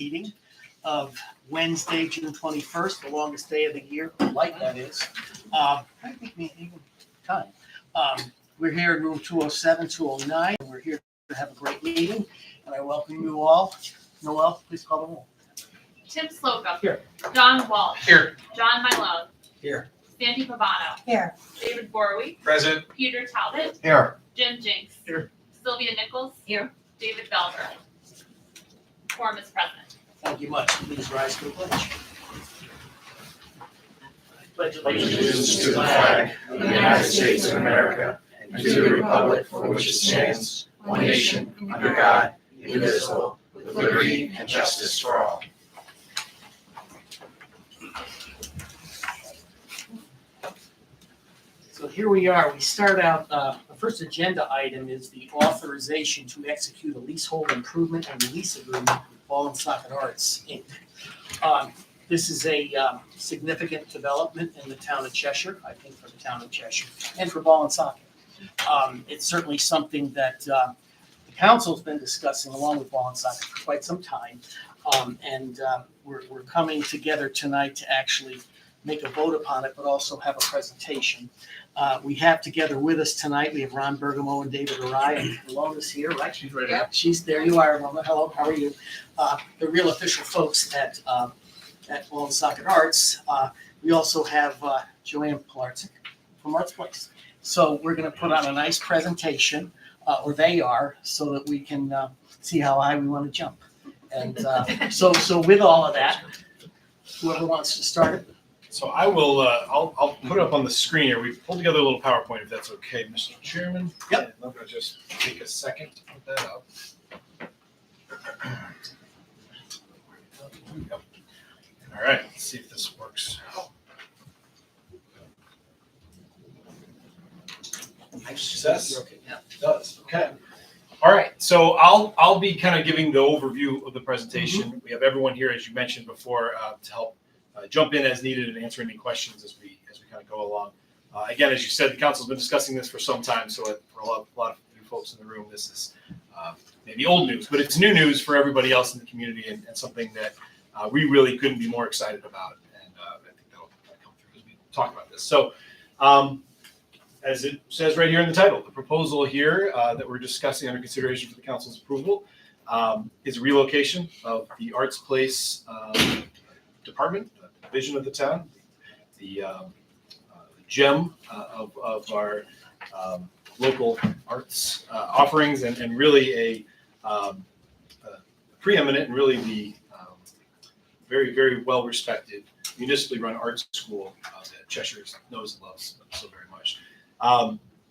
meeting of Wednesday, June 21st, the longest day of the year, light that is. I think we even time. We're here in room 207, 209, and we're here to have a great meeting, and I welcome you all. Noel, please call the roll. Tim Slocum. Here. John Walsh. Here. John Mylone. Here. Sandy Pavano. Here. David Borowee. Present. Peter Talbot. Here. Jim Jinks. Here. Sylvia Nichols. Here. David Belver. Quorum is present. Thank you much. Please rise for the pledge. Pledge Allegiance to the flag of the United States of America and to the republic for which it stands, one nation, under God, indivisible, with liberty and justice for all. So here we are. We start out, the first agenda item is the authorization to execute a leasehold improvement and lease agreement with Ball and Socket Arts, Inc. This is a significant development in the town of Cheshire, I think for the town of Cheshire, and for Ball and Socket. It's certainly something that the council's been discussing along with Ball and Socket for quite some time. We're coming together tonight to actually make a vote upon it, but also have a presentation. We have together with us tonight, we have Ron Bergamo and David Arai. Malone is here, right? She's ready. Yep, she's there. You are, Mama. Hello, how are you? The real official folks at Ball and Socket Arts. We also have Joanne Pilarczyk from Arts Place. So we're going to put on a nice presentation, or they are, so that we can see how high we want to jump. And so with all of that, whoever wants to start it. So I will, I'll put it up on the screen here. We've pulled together a little PowerPoint, if that's okay, Mr. Chairman. Yep. And I'm going to just take a second to put that up. Yep. All right, let's see if this works. Success? Okay, yeah. It does, okay. All right, so I'll be kind of giving the overview of the presentation. We have everyone here, as you mentioned before, to help jump in as needed and answer any questions as we kind of go along. Again, as you said, the council's been discussing this for some time, so for a lot of new folks in the room, this is maybe old news, but it's new news for everybody else in the community and something that we really couldn't be more excited about. And I think that'll come through as we talk about this. So as it says right here in the title, the proposal here that we're discussing under consideration for the council's approval is a relocation of the Arts Place department, division of the town, the gem of our local arts offerings, and really a preeminent and really the very, very well respected municipally run art school that Cheshire knows and loves so very much.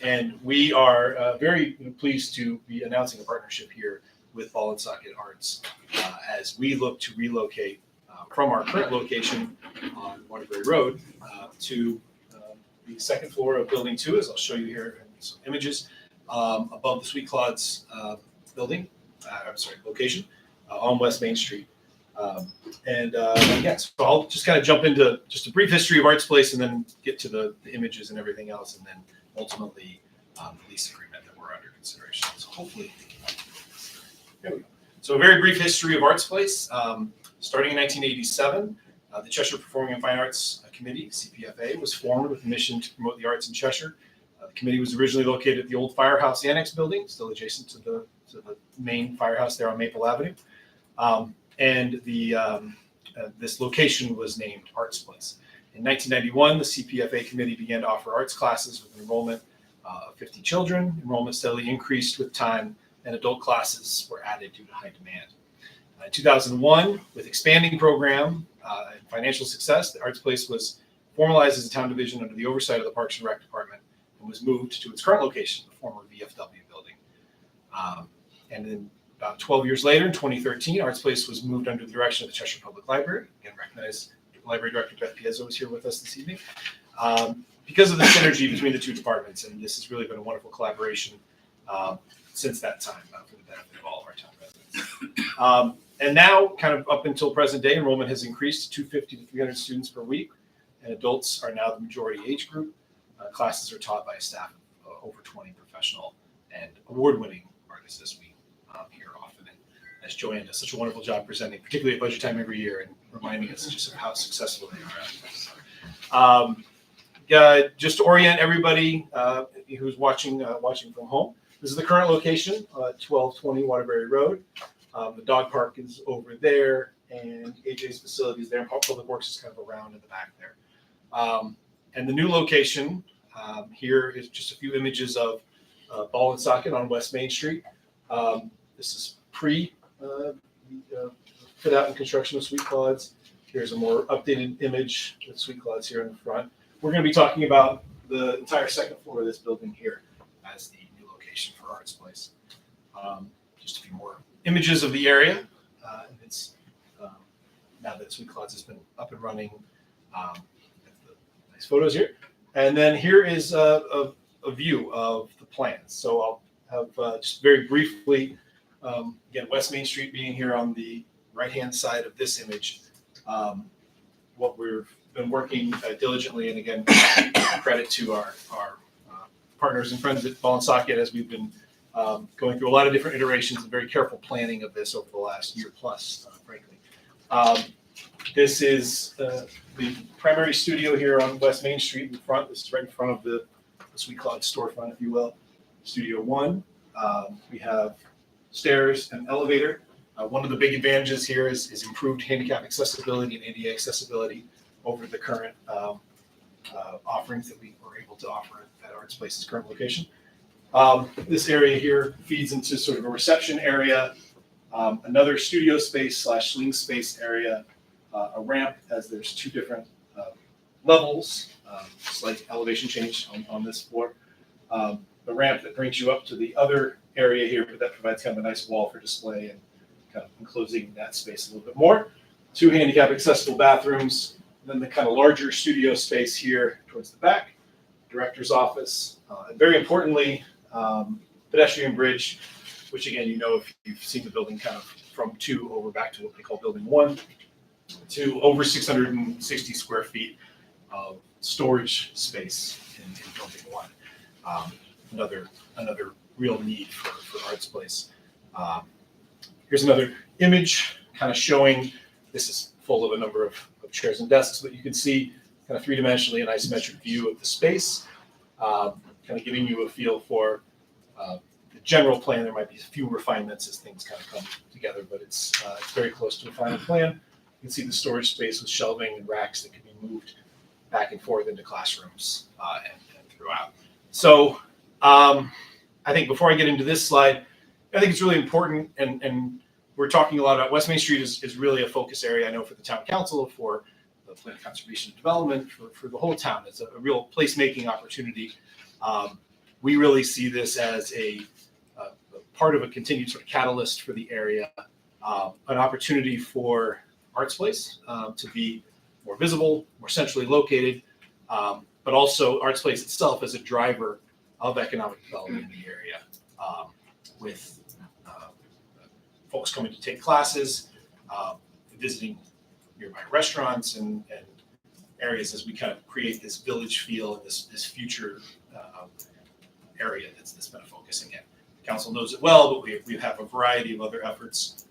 And we are very pleased to be announcing a partnership here with Ball and Socket Arts as we look to relocate from our current location on Waterbury Road to the second floor of Building 2, as I'll show you here in some images, above the Sweet Claude's location on West Main Street. So I'll just kind of jump into just a brief history of Arts Place and then get to the images and everything else, and then ultimately the lease agreement that we're under consideration. So hopefully, there we go. So a very brief history of Arts Place. Starting in 1987, the Cheshire Performing and Fine Arts Committee, CPFA, was formed with a mission to promote the arts in Cheshire. The committee was originally located at the old Firehouse Annex building, still adjacent to the main firehouse there on Maple Avenue. This location was named Arts Place. In 1991, the CPFA committee began to offer arts classes with an enrollment of 50 children. Enrollment steadily increased with time, and adult classes were added due to high demand. In 2001, with expanding program and financial success, the Arts Place was formalized as a town division under the oversight of the Parks and Rec Department and was moved to its current location, the former VFW building. And then about 12 years later, in 2013, Arts Place was moved under the direction of the Cheshire Public Library. Again, recognize Library Director Beth Piezzo is here with us this evening. Because of the synergy between the two departments, and this has really been a wonderful collaboration since that time for the benefit of all of our town residents. And now, kind of up until present day, enrollment has increased to 250 to 300 students per week, and adults are now the majority age group. Classes are taught by a staff of over 20 professional and award-winning artists, as we hear often. And as Joanne does such a wonderful job presenting, particularly at budget time every year and reminding us just of how successful they are. Just to orient everybody who's watching from home, this is the current location, 1220 Waterbury Road. The dog park is over there, and AJ's facility is there, and Public Works is kind of around in the back there. And the new location here is just a few images of Ball and Socket on West Main Street. This is pre fit out and construction of Sweet Claude's. Here's a more updated image with Sweet Claude's here in the front. We're going to be talking about the entire second floor of this building here as the new location for Arts Place. Just a few more images of the area. It's now that Sweet Claude's has been up and running. The nice photos here. And then here is a view of the plans. So I'll have just very briefly, again, West Main Street being here on the right-hand side of this image. What we've been working diligently, and again, credit to our partners and friends at Ball and Socket, as we've been going through a lot of different iterations and very careful planning of this over the last year plus, frankly. This is the primary studio here on West Main Street in front. This is right in front of the Sweet Claude storefront, if you will. Studio 1. We have stairs and elevator. One of the big advantages here is improved handicap accessibility and ADA accessibility over the current offerings that we were able to offer at Arts Place's current location. This area here feeds into sort of a reception area, another studio space / swing space area, a ramp, as there's two different levels, slight elevation change on this floor. The ramp that brings you up to the other area here, but that provides kind of a nice wall for display and kind of enclosing that space a little bit more. 2 handicap accessible bathrooms, then the kind of larger studio space here towards the back, director's office, and very importantly, pedestrian bridge, which again, you know, if you've seen the building kind of from 2 over back to what they call building 1, to over 660 square feet of storage space in building 1. Another real need for Arts Place. Here's another image kind of showing, this is full of a number of chairs and desks, but you can see kind of 3-dimensionally an isometric view of the space, kind of giving you a feel for the general plan. There might be a few refinements as things kind of come together, but it's very close to a final plan. You can see the storage space with shelving and racks that can be moved back and forth into classrooms and throughout. So I think before I get into this slide, I think it's really important, and we're talking a lot about West Main Street is really a focus area, I know, for the town council, for the plan of conservation and development, for the whole town. It's a real placemaking opportunity. We really see this as a part of a continued sort of catalyst for the area, an opportunity for Arts Place to be more visible, more centrally located, but also Arts Place itself as a driver of economic development in the area, with folks coming to take classes, visiting nearby restaurants and areas as we kind of create this village feel and this future area that's been a focus again. The council knows it well, but we have a variety of other efforts,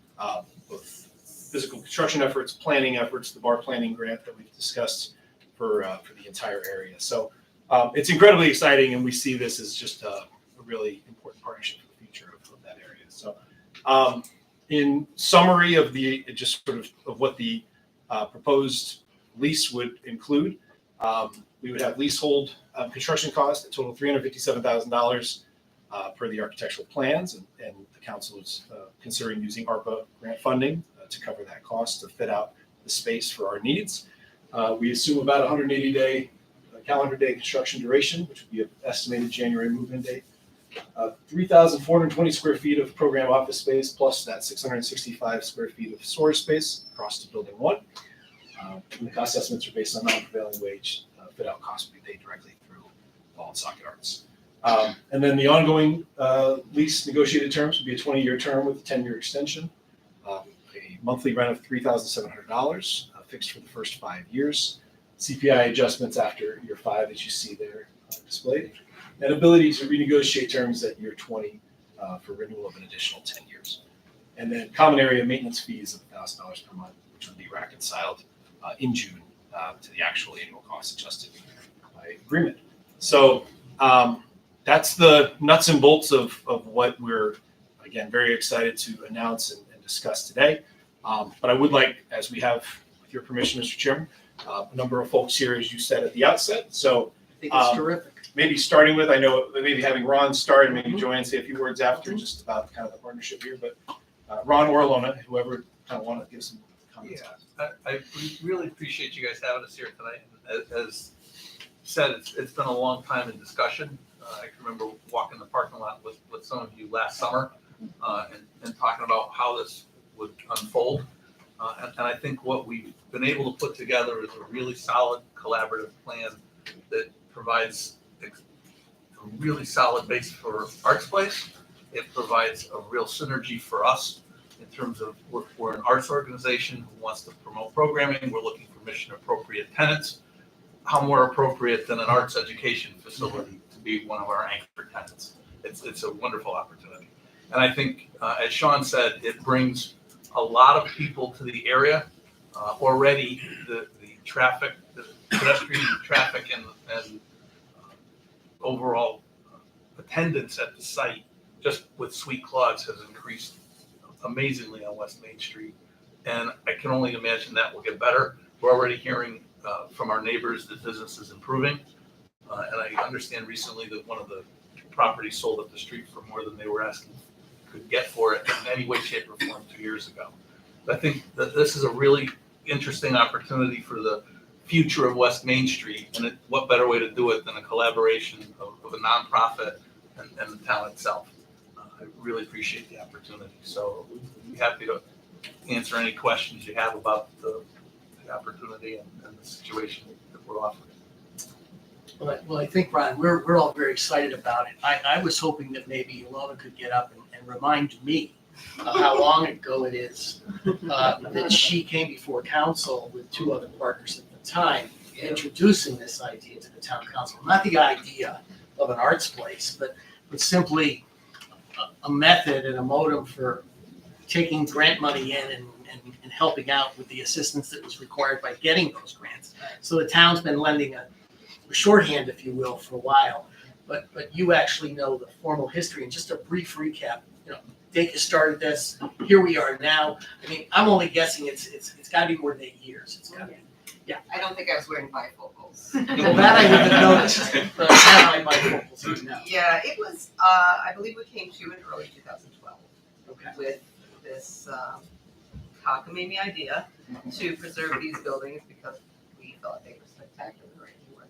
both physical construction efforts, planning efforts, the bar planning grant that we've discussed for the entire area. So it's incredibly exciting, and we see this as just a really important partnership for the future of that area. So in summary of just sort of what the proposed lease would include, we would have leasehold construction costs that total $357,000 per the architectural plans, and the council is considering using ARPA grant funding to cover that cost to fit out the space for our needs. We assume about 180 calendar day construction duration, which would be an estimated January move-in date. 3,420 square feet of program office space, plus that 665 square feet of storage space across to building 1. And the cost estimates are based on non-prevailing wage. Fit-out costs will be paid directly through Ball and Socket Arts. And then the ongoing lease negotiated terms would be a 20-year term with a 10-year extension, a monthly rent of $3,700, fixed for the first 5 years, CPI adjustments after year 5, as you see there displayed, and ability to renegotiate terms at year 20 for renewal of an additional 10 years. and then common area maintenance fees of $1,000 per month, which would be reconciled in June to the actual annual cost adjusted by agreement. So that's the nuts and bolts of what we're, again, very excited to announce and discuss today. But I would like, as we have, with your permission, Mr. Chairman, a number of folks here, as you said at the outset. So I think it's terrific. maybe starting with, I know maybe having Ron start and maybe Joanne say a few words after just about kind of the partnership here. But Ron or Alona, whoever kind of want to give some comments. We really appreciate you guys having us here tonight. As said, it's been a long time in discussion. I can remember walking the parking lot with some of you last summer and talking about how this would unfold. And I think what we've been able to put together is a really solid collaborative plan that provides a really solid base for Arts Place. It provides a real synergy for us in terms of we're an arts organization who wants to promote programming. We're looking for mission appropriate tenants. How more appropriate than an arts education facility to be one of our anchor tenants? It's a wonderful opportunity. And I think, as Sean said, it brings a lot of people to the area. Already the traffic, the pedestrian traffic and overall attendance at the site, just with Sweet Claude's, has increased amazingly on West Main Street. And I can only imagine that will get better. We're already hearing from our neighbors that business is improving. And I understand recently that one of the properties sold up the street for more than they were asking could get for it in any way, shape, or form 2 years ago. I think that this is a really interesting opportunity for the future of West Main Street, and what better way to do it than a collaboration of a nonprofit and the town itself. I really appreciate the opportunity. So we'd be happy to answer any questions you have about the opportunity and the situation that we're offering. Well, I think, Ron, we're all very excited about it. I was hoping that maybe Alona could get up and remind me how long ago it is that she came before council with two other partners at the time, introducing this idea to the town council. Not the idea of an arts place, but simply a method and a modem for taking grant money in and helping out with the assistance that was required by getting those grants. So the town's been lending a shorthand, if you will, for a while. But you actually know the formal history, and just a brief recap. Date you started this, here we are now. I mean, I'm only guessing it's got to be more than 8 years. It's got to be. I don't think I was wearing bifocals. Well, that I wouldn't have noticed. But now I might focus now. Yeah, it was, I believe we came to you in early 2012 Okay. with this cockamamie idea to preserve these buildings because we thought they were spectacular and worth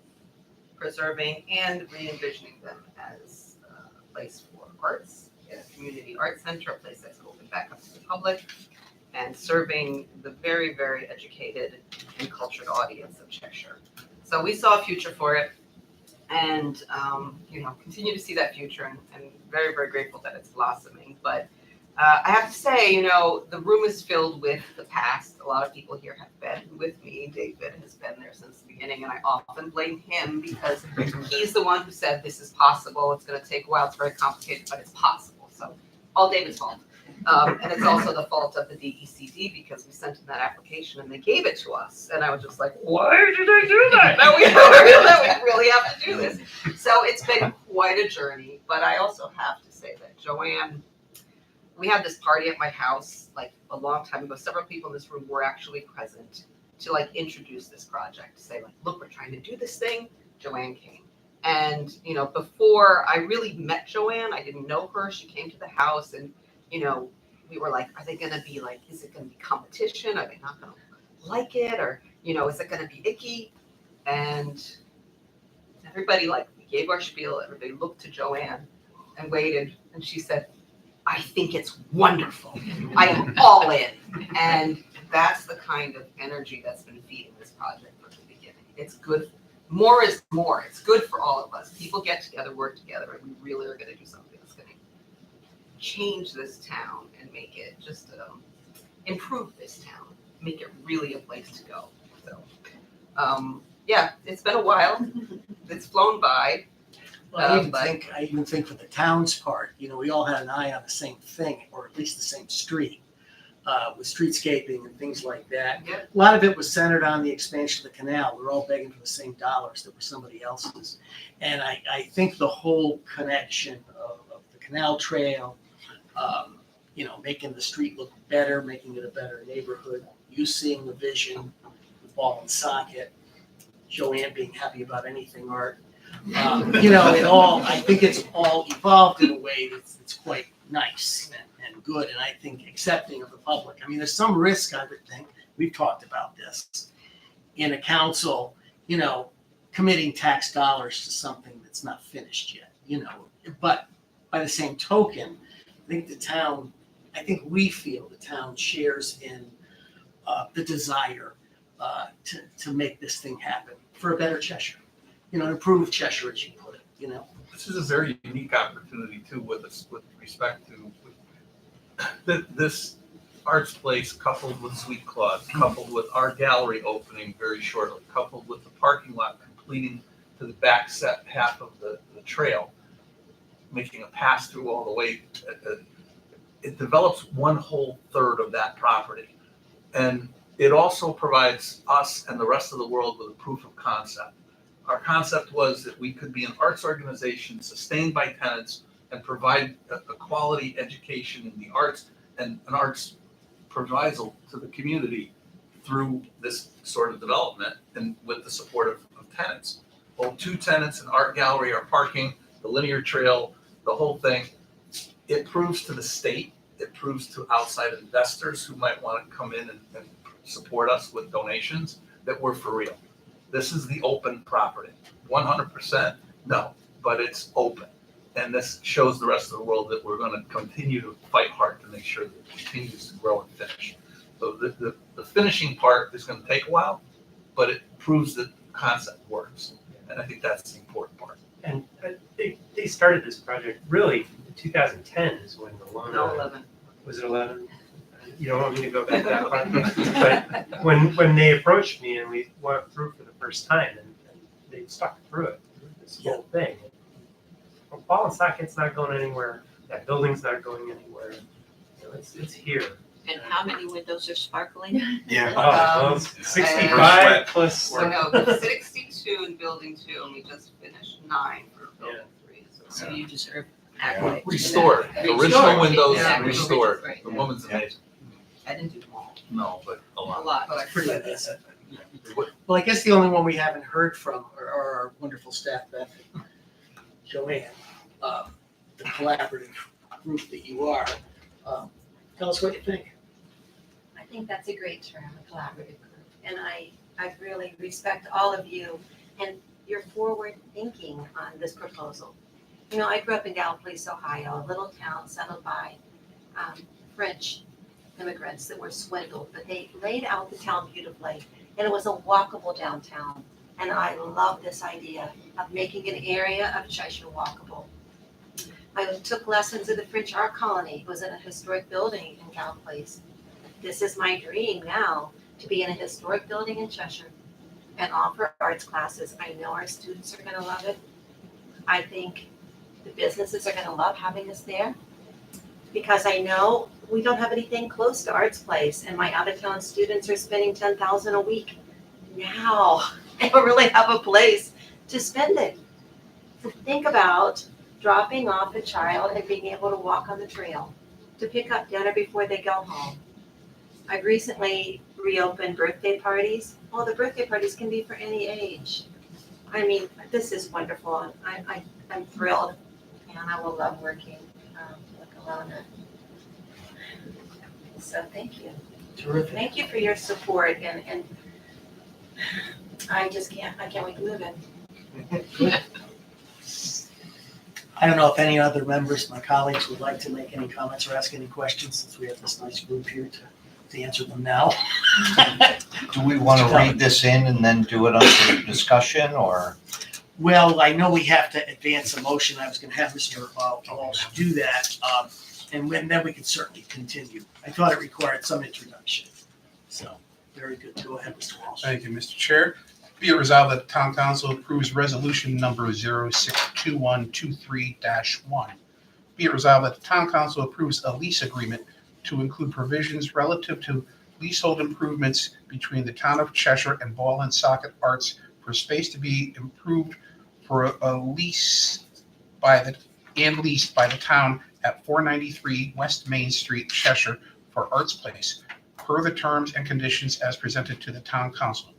preserving and re-envisioning them as a place for arts, a community art center, a place that's open back up to the public, and serving the very, very educated and cultured audience of Cheshire. So we saw a future for it, and continue to see that future, and very, very grateful that it's blossoming. But I have to say, the room is filled with the past. A lot of people here have been with me. David has been there since the beginning, and I often blame him because he's the one who said this is possible. It's going to take a while. It's very complicated, but it's possible. So all David's fault. And it's also the fault of the DECD because we sent in that application and they gave it to us. And I was just like, why did I do that? Now we really have to do this. So it's been quite a journey. But I also have to say that Joanne, we had this party at my house like a long time ago. Several people in this room were actually present to introduce this project, to say look, we're trying to do this thing. Joanne came. And, before I really met Joanne, I didn't know her. She came to the house and, we were like, are they going to be is it going to be competition? Are they not going to like it? Or, is it going to be icky? And everybody we gave our spiel. Everybody looked to Joanne and waited. And she said, I think it's wonderful. I am all in. And that's the kind of energy that's been feeding this project from the beginning. It's good. More is more. It's good for all of us. People get together, work together, and we really are going to do something that's going to change this town and make it just improve this town, make it really a place to go. So, it's been a while. It's flown by. I even think for the town's part, you know, we all had an eye on the same thing, or at least the same street, with streetscaping and things like that. Yep. A lot of it was centered on the expansion of the canal. We're all begging for the same dollars that were somebody else's. And I think the whole connection of the canal trail, you know, making the street look better, making it a better neighborhood, you seeing the vision, the ball and socket, Joanne being happy about anything art. You know, I think it's all evolved in a way that's quite nice and good, and I think accepting of the public. I mean, there's some risk, I would think, we've talked about this, in a council, you know, committing tax dollars to something that's not finished yet, you know. But by the same token, I think we feel the town shares in the desire to make this thing happen for a better Cheshire, you know, an improved Cheshire, as you put it, you know. This is a very unique opportunity too, with respect to this arts place coupled with Sweet Claus, coupled with our gallery opening very shortly, coupled with the parking lot completing to the back set half of the trail, making a pass through all the way. It develops one whole third of that property. And it also provides us and the rest of the world with a proof of concept. Our concept was that we could be an arts organization sustained by tenants and provide a quality education in the arts and an arts proviso to the community through this sort of development and with the support of tenants. Well, 2 tenants, an art gallery, our parking, the linear trail, the whole thing. It proves to the state, it proves to outside investors who might want to come in and support us with donations that we're for real. This is the open property. 100%? No, but it's open. And this shows the rest of the world that we're going to continue to fight hard to make sure that it continues to grow and finish. So the finishing part is going to take a while, but it proves that the concept works. And I think that's the important part. And they started this project really in 2010 is when the loan. No, 11. Was it 11? You don't want me to go back that far. But when they approached me and we went through for the first time and they stuck through it, this whole thing. Well, ball and socket's not going anywhere. That building's not going anywhere. You know, it's here. And how many windows are sparkling? Yeah. Oh, well, 65 plus. So no, 62 in building 2, and we just finished 9 for building 3. So you deserve Yeah. accolades. Restored, Restored. original windows Yeah, restored. right. The woman's amazing. I didn't do them all, No, but a A lot. lot. but I Pretty pretty amazing. What- Well, I guess the only one we haven't heard from are our wonderful staff, Beth and Joanne, the collaborative group that you are. Tell us what you think. I think that's a great term, a collaborative group. And I really respect all of you and your forward thinking on this proposal. You know, I grew up in Gallipolis, Ohio, a little town settled by French immigrants that were swindled, but they laid out the town beautifully, and it was a walkable downtown. And I love this idea of making an area of Cheshire walkable. I took lessons in the French art colony, it was in a historic building in Gallipolis. This is my dream now, to be in a historic building in Cheshire and offer arts classes. I know our students are gonna love it. I think the businesses are gonna love having us there, because I know we don't have anything close to Arts Place, and my out-of-town students are spending $10,000 a week. Now, they don't really have a place to spend it. So think about dropping off a child and being able to walk on the trail, to pick up dinner before they go home. I've recently reopened birthday parties. Well, the birthday parties can be for any age. I mean, this is wonderful. I'm thrilled, and I will love working with Alona. So thank you. Terrific. Thank you for your support, and I can't wait to move in. I don't know if any other members, my colleagues, would like to make any comments or ask any questions, since we have this nice group here to answer them now. Do we want to read this in and then do it under discussion, or? Well, I know we have to advance a motion. I was gonna have Mr. Walsh do that, and then we can certainly continue. I thought it required some introduction. So, very good. Go ahead, Mr. Walsh. Thank you, Mr. Chair. Be it resolved that the town council approves resolution number 062123-1. Be it resolved that the town council approves a lease agreement to include provisions relative to leasehold improvements between the town of Cheshire and Ball and Socket Arts for space to be improved for a lease leased by the town at 493 West Main Street, Cheshire, for Arts Place, per the terms and conditions as presented to the town council.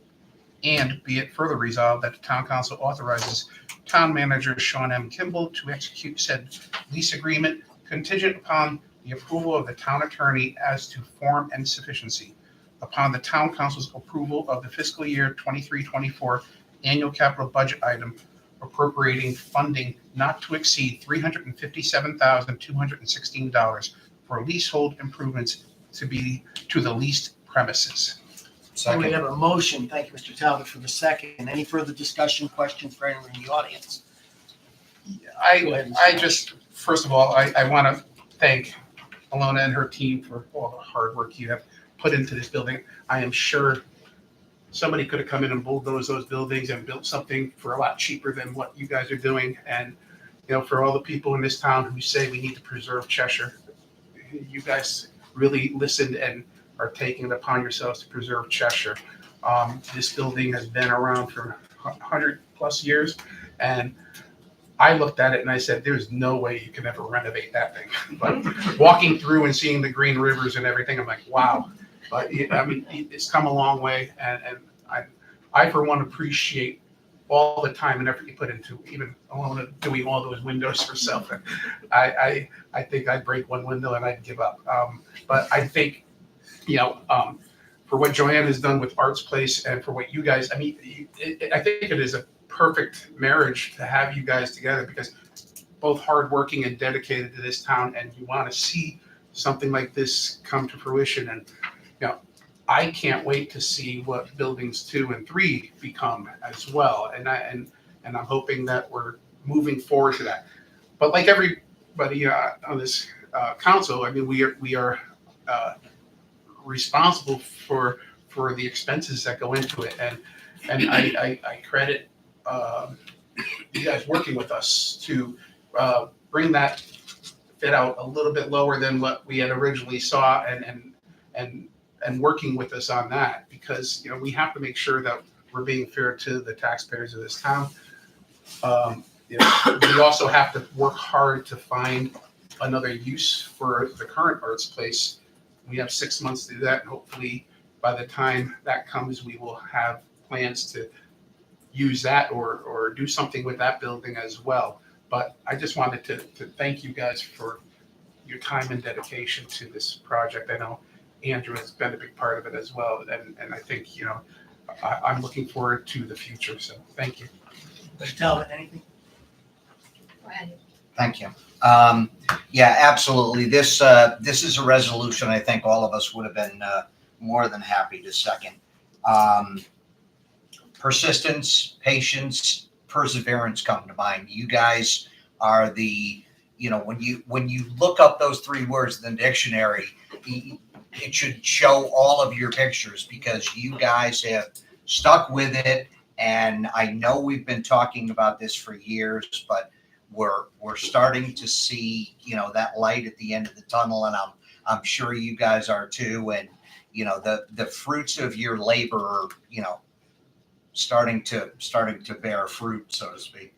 And be it further resolved that the town council authorizes town manager Sean M. Kimball to execute said lease agreement contingent upon the approval of the town attorney as to form and sufficiency. Upon the town council's approval of the fiscal year 23-24 annual capital budget item appropriating funding not to exceed $357,216 for leasehold improvements to the leased premises. So we have a motion. Thank you, Mr. Talbot, for the second. Any further discussion, questions for anyone in the audience? Go ahead, Mr. I just, first of all, I want to thank Alona and her team for all the hard work you have put into this building. I am sure somebody could have come in and bulldozed those buildings and built something for a lot cheaper than what you guys are doing. And, you know, for all the people in this town who say we need to preserve Cheshire, you guys really listened and are taking it upon yourselves to preserve Cheshire. This building has been around for 100 plus years, and I looked at it and I said, there's no way you can ever renovate that thing. But walking through and seeing the green rivers and everything, I'm like, wow. But I mean, it's come a long way, and I for one appreciate all the time and effort you put into even Alona doing all those windows herself. I think I'd break one window and I'd give up. But I think, you know, for what Joanne has done with Arts Place and for what you guys, I mean, I think it is a perfect marriage to have you guys together, because both hardworking and dedicated to this town, and you want to see something like this come to fruition. And, you know, I can't wait to see what buildings 2 and 3 become as well. And I'm hoping that we're moving forward to that. But like everybody on this council, I mean, we are responsible for the expenses that go into it, and I credit you guys working with us to bring that fit out a little bit lower than what we had originally saw, and working with us on that, because, you know, we have to make sure that we're being fair to the taxpayers of this town. You know, we also have to work hard to find another use for the current Arts Place. We have 6 months to do that, and hopefully by the time that comes, we will have plans to use that or do something with that building as well. But I just wanted to thank you guys for your time and dedication to this project. I know Andrew has been a big part of it as well, and I think, you know, I'm looking forward to the future, so thank you. Mr. Talbot, anything? Thank you. Yeah, absolutely. This is a resolution I think all of us would have been more than happy to second. Persistence, patience, perseverance come to mind. You guys are the, you know, when you look up those 3 words in the dictionary, it should show all of your pictures, because you guys have stuck with it. And I know we've been talking about this for years, but we're starting to see, you know, that light at the end of the tunnel, and I'm sure you guys are too. And, you know, the fruits of your labor are, you know, starting to bear fruit, so to speak.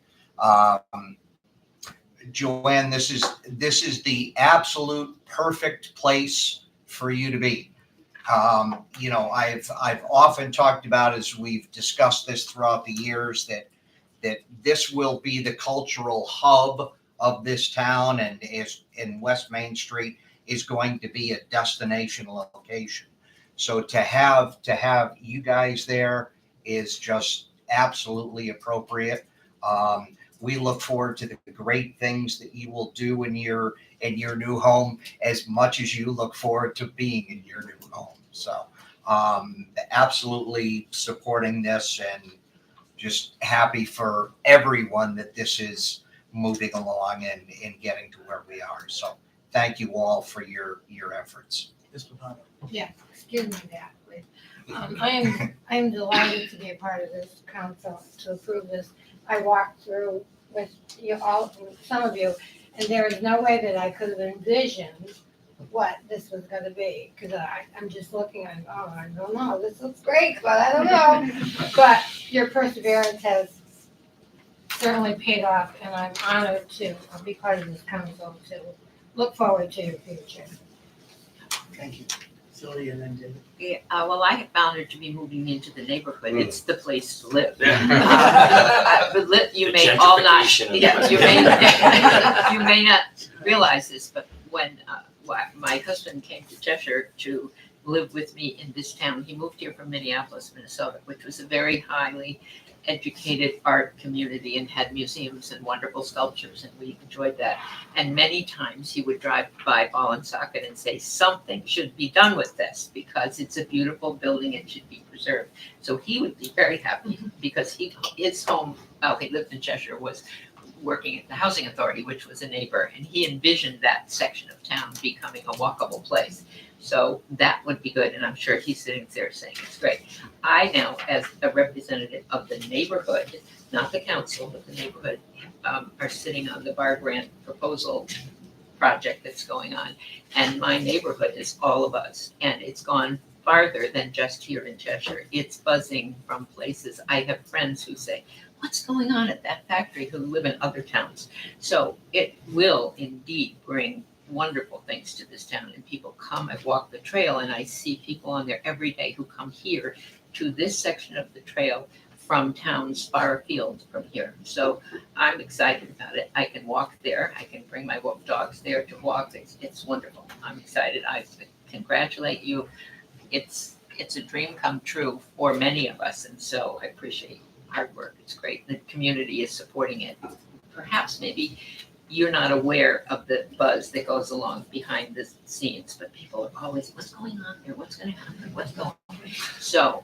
Joanne, this is the absolute perfect place for you to be. You know, I've often talked about, as we've discussed this throughout the years, that this will be the cultural hub of this town, and in West Main Street is going to be a destination location. So to have you guys there is just absolutely appropriate. We look forward to the great things that you will do in your new home, as much as you look forward to being in your new home. So absolutely supporting this, and just happy for everyone that this is moving along and getting to where we are. So thank you all for your efforts. Ms. Papano? Excuse me that, please. I am delighted to be a part of this council to approve this. I walked through with you all, some of you, and there is no way that I could have envisioned what this was gonna be, because I'm just looking and, oh, I don't know, this looks great, but I don't know. But your perseverance has certainly paid off, and I'm honored to be part of this council, to look forward to your future. Thank you. Sylvia and then David. Yeah, well, I have found it to be moving into the neighborhood. It's the place to live. But you The may all not, gentrification of yeah, the- you may not realize this, but when my husband came to Cheshire to live with me in this town, he moved here from Minneapolis, Minnesota, which was a very highly educated art community and had museums and wonderful sculptures, and we enjoyed that. And many times he would drive by Ball and Socket and say, something should be done with this because it's a beautiful building and should be preserved. So he would be very happy because his home, he lived in Cheshire, was working at the Housing Authority, which was a neighbor, and he envisioned that section of town becoming a walkable place. So that would be good, and I'm sure he's sitting there saying it's great. I now, as a representative of the neighborhood, not the council, but the neighborhood, are sitting on the bar grant proposal project that's going on. And my neighborhood is all of us, and it's gone farther than just here in Cheshire. It's buzzing from places. I have friends who say, what's going on at that factory, who live in other towns? So it will indeed bring wonderful things to this town, and people come. I walk the trail and I see people on there every day who come here to this section of the trail from towns far afield from here. So I'm excited about it. I can walk there. I can bring my dogs there to walk. It's wonderful. I'm excited. I congratulate you. It's a dream come true for many of us, and so I appreciate hard work. It's great. The community is supporting it. Perhaps maybe you're not aware of the buzz that goes along behind the scenes, but people are always, what's going on there? What's going to happen? What's going on? So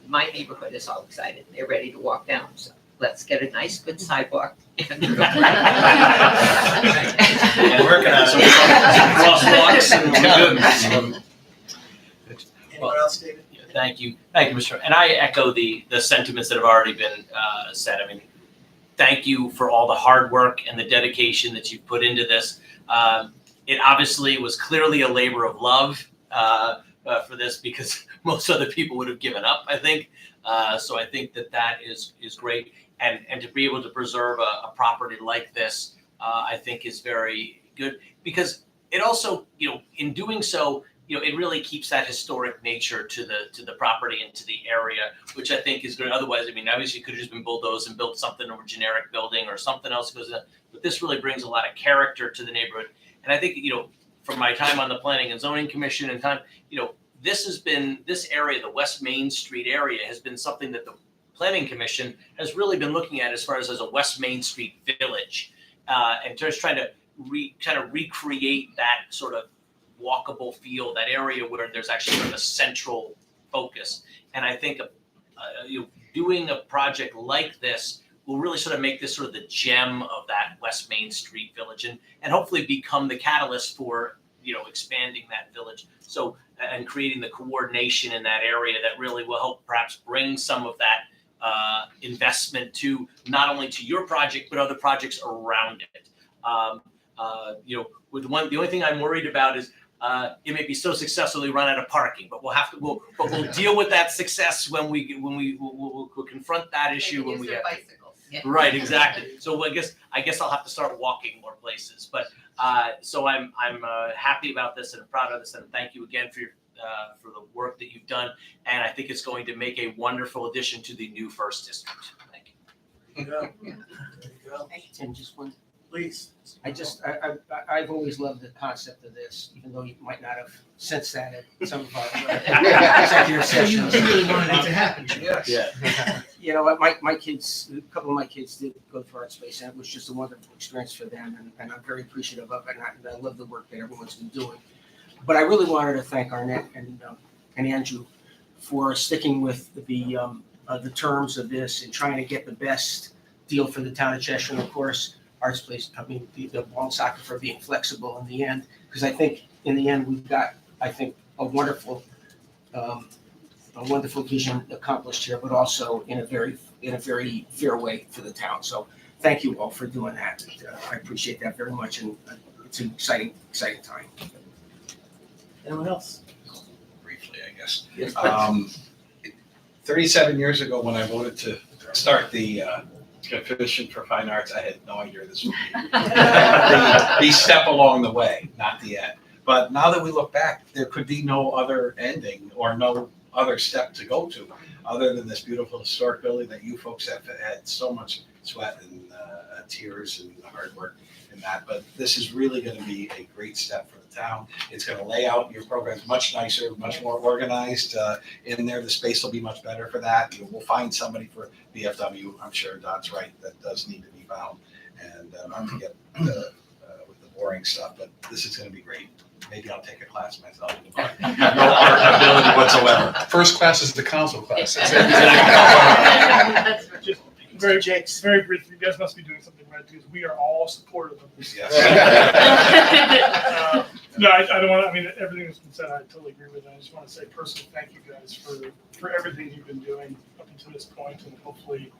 my neighborhood is all excited. They're ready to walk down. So let's get a nice, good sidewalk. And working on some crosswalks and we're good. Anyone else, David? Thank you, Mr. And I echo the sentiments that have already been said. I mean, thank you for all the hard work and the dedication that you've put into this. It obviously was clearly a labor of love for this, because most other people would have given up, I think. So I think that is great. And to be able to preserve a property like this, I think is very good, because it also, in doing so, it really keeps that historic nature to the property and to the area, which I think is good. Otherwise, I mean, obviously, you could have just been bulldozed and built something or a generic building or something else goes in. But this really brings a lot of character to the neighborhood. And I think, from my time on the Planning and Zoning Commission and time, this area, the West Main Street area, has been something that the Planning Commission has really been looking at as a West Main Street village, and just trying to recreate that sort of walkable feel, that area where there's actually sort of a central focus. And I think doing a project like this will really sort of make this sort of the gem of that West Main Street village, and hopefully become the catalyst for expanding that village. So, and creating the coordination in that area that really will help perhaps bring some of that investment to not only to your project but other projects around it. The only thing I'm worried about is it may be so successful we run out of parking, but we'll deal with that success when we'll confront that issue when we Use their get. bicycles. Right, exactly. So I guess I'll have to start walking more places. But so I'm happy about this and proud of this, and thank you again for the work that you've done. And I think it's going to make a wonderful addition to the new First District. Thank you. There you go. And just one, Please. I've always loved the concept of this, even though you might not have sensed that at some of our executive So you sessions. really wanted it to happen. Yes. Yeah. My kids, a couple of my kids did go to Art Space, and it was just a wonderful experience for them, and I'm very appreciative of it, and I love the work that everyone's been doing. But I really wanted to thank Arnett and Andrew for sticking with the terms of this and trying to get the best deal for the town of Cheshire, and of course, Arts Place, the Ball and Socket for being flexible in the end, because I think in the end we've got, a wonderful a wonderful vision accomplished here, but also in a very fair way for the town. So thank you all for doing that. I appreciate that very much, and it's an exciting time. Anyone else? Briefly, I guess. Yes, please. 37 years ago, when I voted to start the Commission for Fine Arts, I had no idea this would be the step along the way, not the end. But now that we look back, there could be no other ending or no other step to go to other than this beautiful historic building that you folks have had so much sweat and tears and hard work in that. But this is really going to be a great step for the town. It's going to lay out your programs much nicer, much more organized in there. The space will be much better for that. We'll find somebody for VFW. I'm sure Dot's right. That does need to be found. And not to get with the boring stuff, but this is going to be great. Maybe I'll take a class myself. I have no art ability whatsoever. First class is the council class. Just Very, Jake's. very brief, you guys must be doing something right, because we are all supportive of this. Yes. No, I don't want to, I mean, everything that's been said, I totally agree with, and I just want to say personally, thank you guys for everything you've been doing up until this point, and hopefully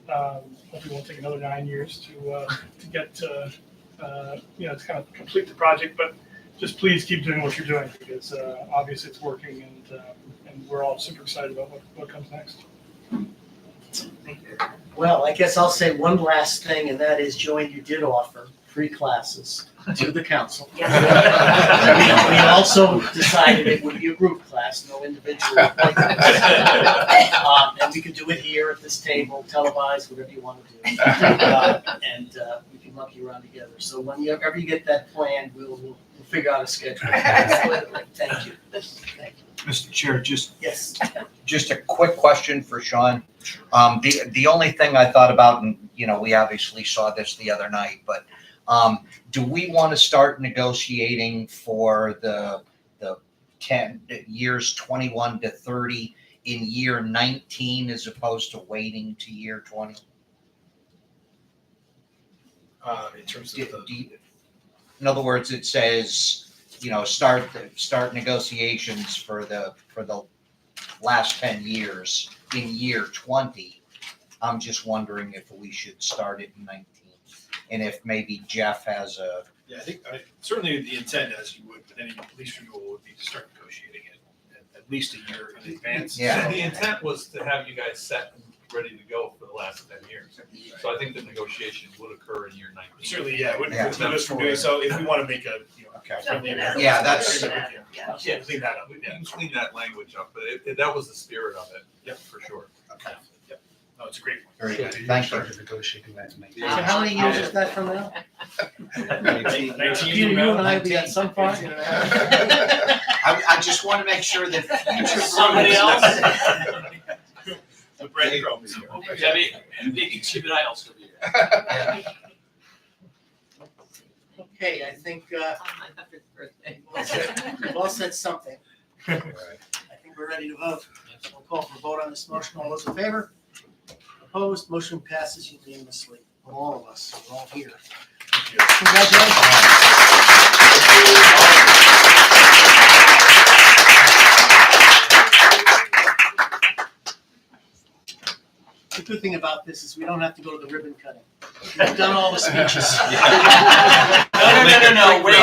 it won't take another 9 years to get to kind of complete the project, but just please keep doing what you're doing, because obviously it's working, and we're all super excited about what comes next. Well, I guess I'll say one last thing, and that is, Joanne, you did offer free classes to the council. We also decided it would be a group class, no individual appointments. And we could do it here at this table, televised, whatever you want to do. And we can monkey around together. So whenever you get that plan, we'll figure out a schedule. Thank you. Thank you. Mr. Chair, Yes. just a quick question for Sean. The only thing I thought about, and we obviously saw this the other night, but do we want to start negotiating for the 10 years 21 to 30 in year 19 as opposed to waiting to year 20? In terms of In other words, it says, start negotiations for the last 10 years in year 20. I'm just wondering if we should start it in 19, and if maybe Jeff has a. Yeah, I think certainly the intent, as you would with any lease renewal, would be to start negotiating it at least a year in advance. Yeah. So the intent was to have you guys set and ready to go for the last 10 years. So I think the negotiations would occur in year 19. Certainly, yeah, it wouldn't Yeah. preclude us from doing so. If we want to make a, friendly amendment. Yeah, that's- Yeah, clean that up. We can clean that language up, but that was the spirit of it. Yep. For sure. Okay. Yep. No, it's a great one. Very good. You Thank you. started negotiating that in 19. So how many years is that from now? 19 Peter, you and I, we got some part. I just want to make sure that future. Somebody else? The breadcrumbs. Maybe Chip and I also be here. Okay, I think On my 100th birthday. we've all said something. I think we're ready to vote. We'll call for a vote on this motion. All those in favor? Opposed? Motion passes unanimously. From all of us. We're all here. The good thing about this is we don't have to go to the ribbon cutting. We've done all the speeches. No, wait.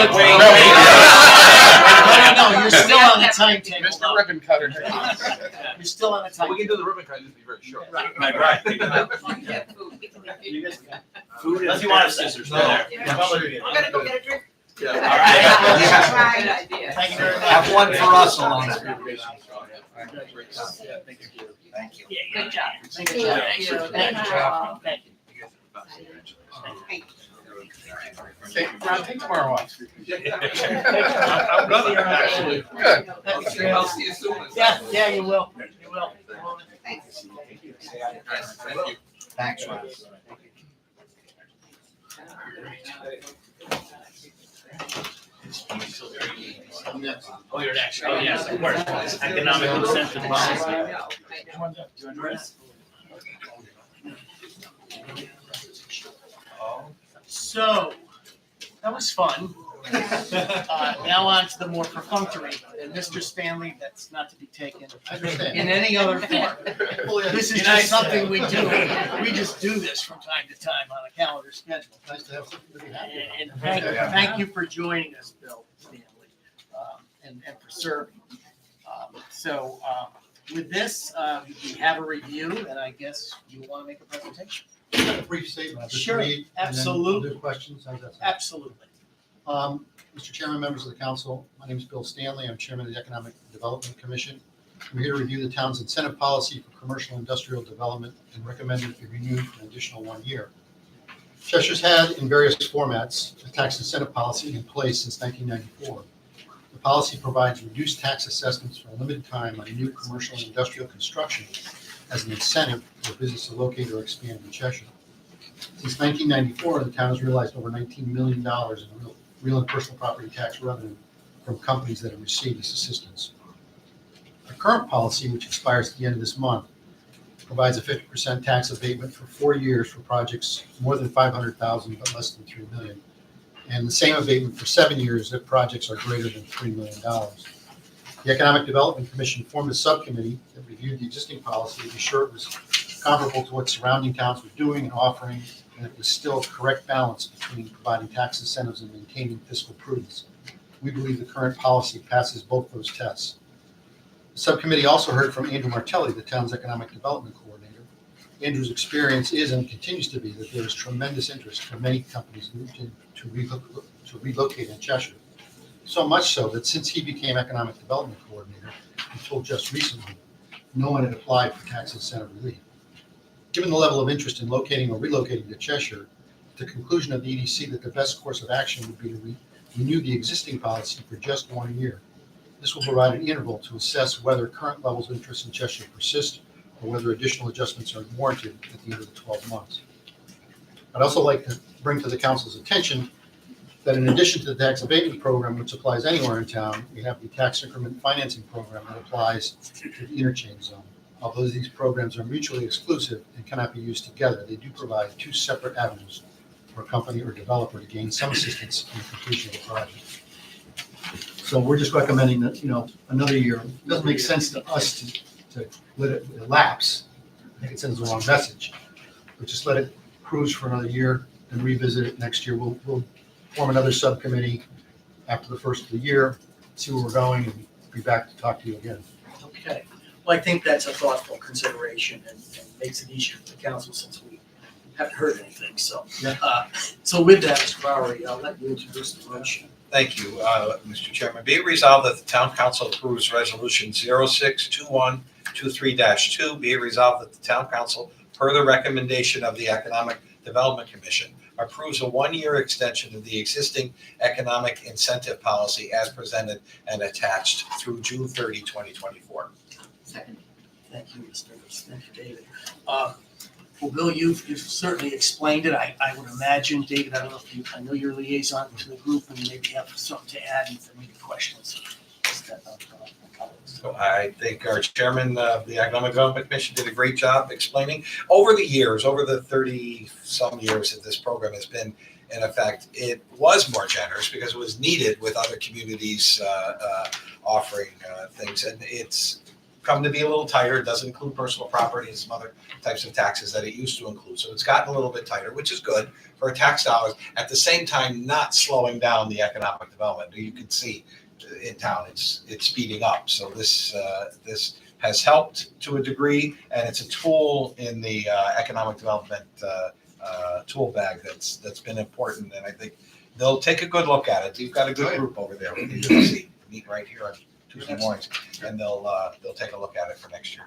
No, you're still on the timetable. Mr. Ribbon Cutter. You're still on the We timetable. can do the ribbon cut, just be very short. Right. Right. Food Unless you want scissors, they're there. I'm gonna go get a drink. Yeah. All right. Good idea. Thank you very much. Have one for us, Alona. Thank you. Good job. Thank you. Thank you. Thank you. Thank you. Take, Ron, take tomorrow off. I'm gonna actually. Good. I'll see you soon. Yeah, you will. You will. Thanks. Thank you. Thank you. Thanks, Ron. Oh, you're next. Oh, yes, of course. Economic incentive policy. So, that was fun. Now on to the more perfunctory, and Mr. Stanley, that's not to be taken I understand. in any other form. This is just something we do. We just do this from time to time on a calendar schedule. Nice to have something to be happy about. And thank you for joining us, Bill Stanley, and for serving. With this, we have a review, and I guess you want to make a presentation. A brief statement. I'll just Sure, read, and then absolutely. we'll do questions. How's that sound? Absolutely. Mr. Chairman, members of the council, my name is Bill Stanley. I'm chairman of the Economic Development Commission. I'm here to review the town's incentive policy for commercial industrial development and recommend it be renewed for an additional 1 year. Cheshire's had, in various formats, a tax incentive policy in place since 1994. The policy provides reduced tax assessments for a limited time on new commercial and industrial construction as an incentive for a business to locate or expand in Cheshire. Since 1994, the town has realized over $19 million in real and personal property tax revenue from companies that have received this assistance. Our current policy, which expires at the end of this month, provides a 50% tax abatement for 4 years for projects more than $500,000 but less than $3 million, and the same abatement for 7 years if projects are greater than $3 million. The Economic Development Commission formed a subcommittee that reviewed the existing policy to be sure it was comparable to what surrounding towns were doing and offering, and it was still a correct balance between providing tax incentives and maintaining fiscal prudence. We believe the current policy passes both those tests. The subcommittee also heard from Andrew Martelli, the town's economic development coordinator. Andrew's experience is and continues to be that there is tremendous interest from many companies to relocate in Cheshire. So much so that since he became economic development coordinator, until just recently, no one had applied for tax incentive relief. Given the level of interest in locating or relocating to Cheshire, the conclusion of the EDC that the best course of action would be to renew the existing policy for just 1 year. This will provide an interval to assess whether current levels of interest in Cheshire persist or whether additional adjustments are warranted at the end of the 12 months. I'd also like to bring to the council's attention that in addition to the tax abatement program, which applies anywhere in town, we have the tax increment financing program that applies to the interchange zone. Although these programs are mutually exclusive and cannot be used together, they do provide two separate avenues for a company or developer to gain some assistance in the completion of the project. So we're just recommending that, another year. It doesn't make sense to us to let it elapse. I think it sends the wrong message. But just let it cruise for another year and revisit it next year. We'll form another subcommittee after the first of the year, see where we're going, and be back to talk to you again. Okay. Well, I think that's a thoughtful consideration and makes it easier for the council since we haven't heard anything. So, Yeah. So with that, Mr. Bowery, I'll let you introduce the motion. Thank you, Mr. Chairman. Be it resolved that the town council approves resolution 062123-2. Be it resolved that the town council, per the recommendation of the Economic Development Commission, approves a 1-year extension of the existing economic incentive policy as presented and attached through June 30, 2024. Second. Thank you, Mr. Thank you, David. Well, Bill, you've certainly explained it. I would imagine, David, I don't know if I know your liaison to the group and maybe have something to add and maybe questions. So I think our chairman of the Economic Development Commission did a great job explaining. Over the years, over the 30-some years that this program has been in effect, it was more generous because it was needed with other communities offering things. And it's come to be a little tighter. It doesn't include personal property and some other types of taxes that it used to include. So it's gotten a little bit tighter, which is good for tax dollars. At the same time, not slowing down the economic development. You can see in town, it's speeding up. So this has helped to a degree, and it's a tool in the economic development tool bag that's been important. And I think they'll take a good look at it. You've got a good group over there with the UC, meet right here on Tuesday mornings, and they'll take a look at it for next year.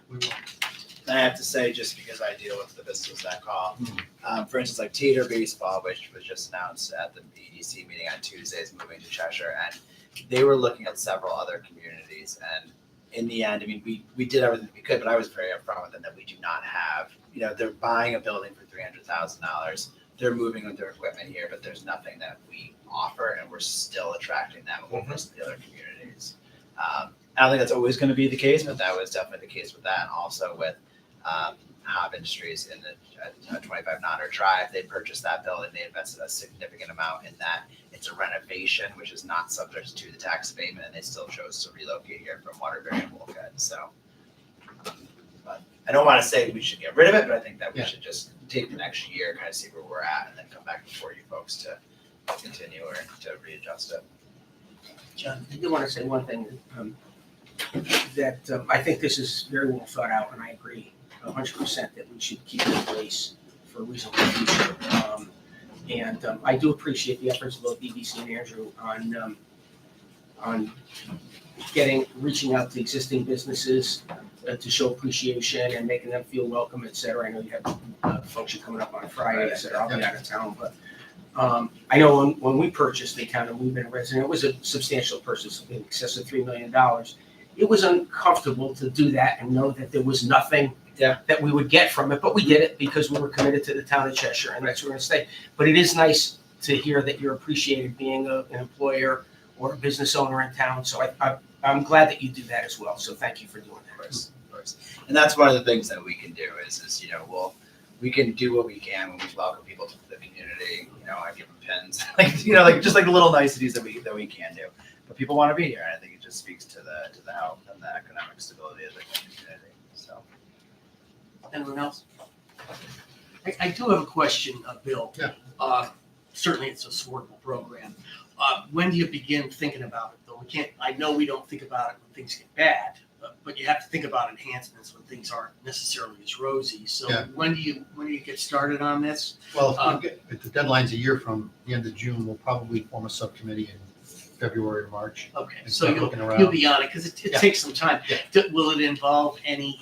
I have to say, just because I deal with the businesses that call, for instance, like Teeter Baseball, which was just announced at the EDC meeting on Tuesday, is moving to Cheshire, and they were looking at several other communities. And in the end, I mean, we did everything we could, but I was very upfront with them that we do not have, they're buying a building for $300,000. They're moving with their equipment here, but there's nothing that we offer, and we're still attracting them over to the other communities. I don't think that's always going to be the case, but that was definitely the case with that. And also with Hob Industries in the 25 Nodder Drive, they purchased that building. They invested a significant amount in that it's a renovation, which is not subject to the tax abatement, and they still chose to relocate here from Waterbury and Wolfhead, so. But I don't wanna say we should get rid of it, but I think that we should just take the next year, kind of see where we're at, and then come back before you folks to continue or to readjust it. John, I do want to say one thing, that I think this is very well thought out, and I agree 100% that we should keep it in place for a reasonable future. And I do appreciate the efforts of both BBC and Andrew on reaching out to existing businesses to show appreciation and making them feel welcome, et cetera. I know you have a function coming up on Friday, et cetera. I'll be out of town, but I know when we purchased the town and we've been a resident, it was a substantial purchase in excess of $3 million. It was uncomfortable to do that and know that there was nothing that we would get from it, but we did it because we were committed to the town of Cheshire, and that's where we're going to stay. But it is nice to hear that you're appreciated being an employer or a business owner in town. So I'm glad that you do that as well. So thank you for doing that. Of course. And that's one of the things that we can do is we can do what we can when we welcome people to the community. I give them pins, just like the little niceties that we can do. But people want to be here, and I think it just speaks to the health and the economic stability of the community. So, Anyone else? I do have a question, Bill. Yeah. Certainly it's a supportable program. When do you begin thinking about it, though? I know we don't think about it when things get bad, but you have to think about enhancements when things aren't necessarily as rosy. So Yeah. when do you get started on this? Well, if the deadline's a year from the end of June, we'll probably form a subcommittee in February or March. Okay, And so start looking around. you'll be on it, because it Yeah. takes some time. Yeah. Will it involve any,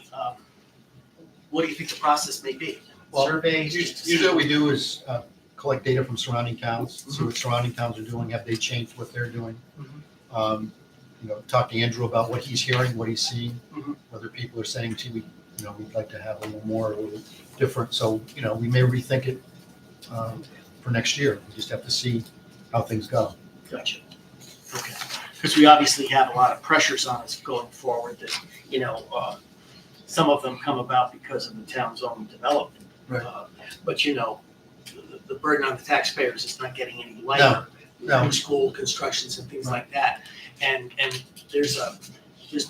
what do you think the process may be? Well, Surveys? Usually what we do is collect data from surrounding towns, see what surrounding towns are doing, have they changed what they're doing? Talk to Andrew about what he's hearing, what he's seeing, whether people are saying, gee, we'd like to have a little more, a little different. So, we may rethink it for next year. We just have to see how things go. Gotcha. Okay. Because we obviously have a lot of pressures on us going forward that, some of them come about because of the town's own development. Right. But the burden on the taxpayers is not getting any lighter. No. New school constructions and things like that. And there's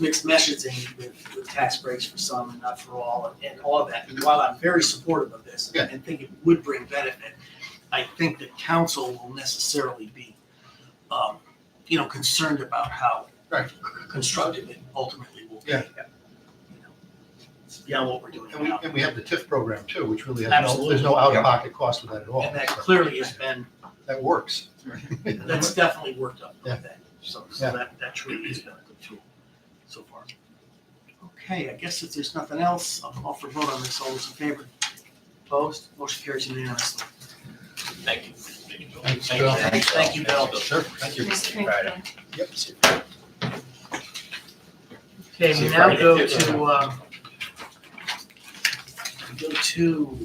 mixed messaging with tax breaks for some and not for all and all of that. And while I'm very supportive of this and think it would bring benefit, I think that council will necessarily be, concerned about how constructive it ultimately will be. Yeah. It's beyond what we're doing now. And we have the TIF program too, which really has Absolutely. there's no out-of-pocket cost with that at all. And that clearly has been, That works. that's definitely worked up Yeah. with that. So Yeah. that truly has been a good tool so far. Okay, I guess if there's nothing else, I'll call for a vote on this. All those in favor? Opposed? Motion carries unanimously. Thank you. Thanks, Bill. Thank you, Bill. Sure, thank you. Yep. Okay, See we you now Friday. go to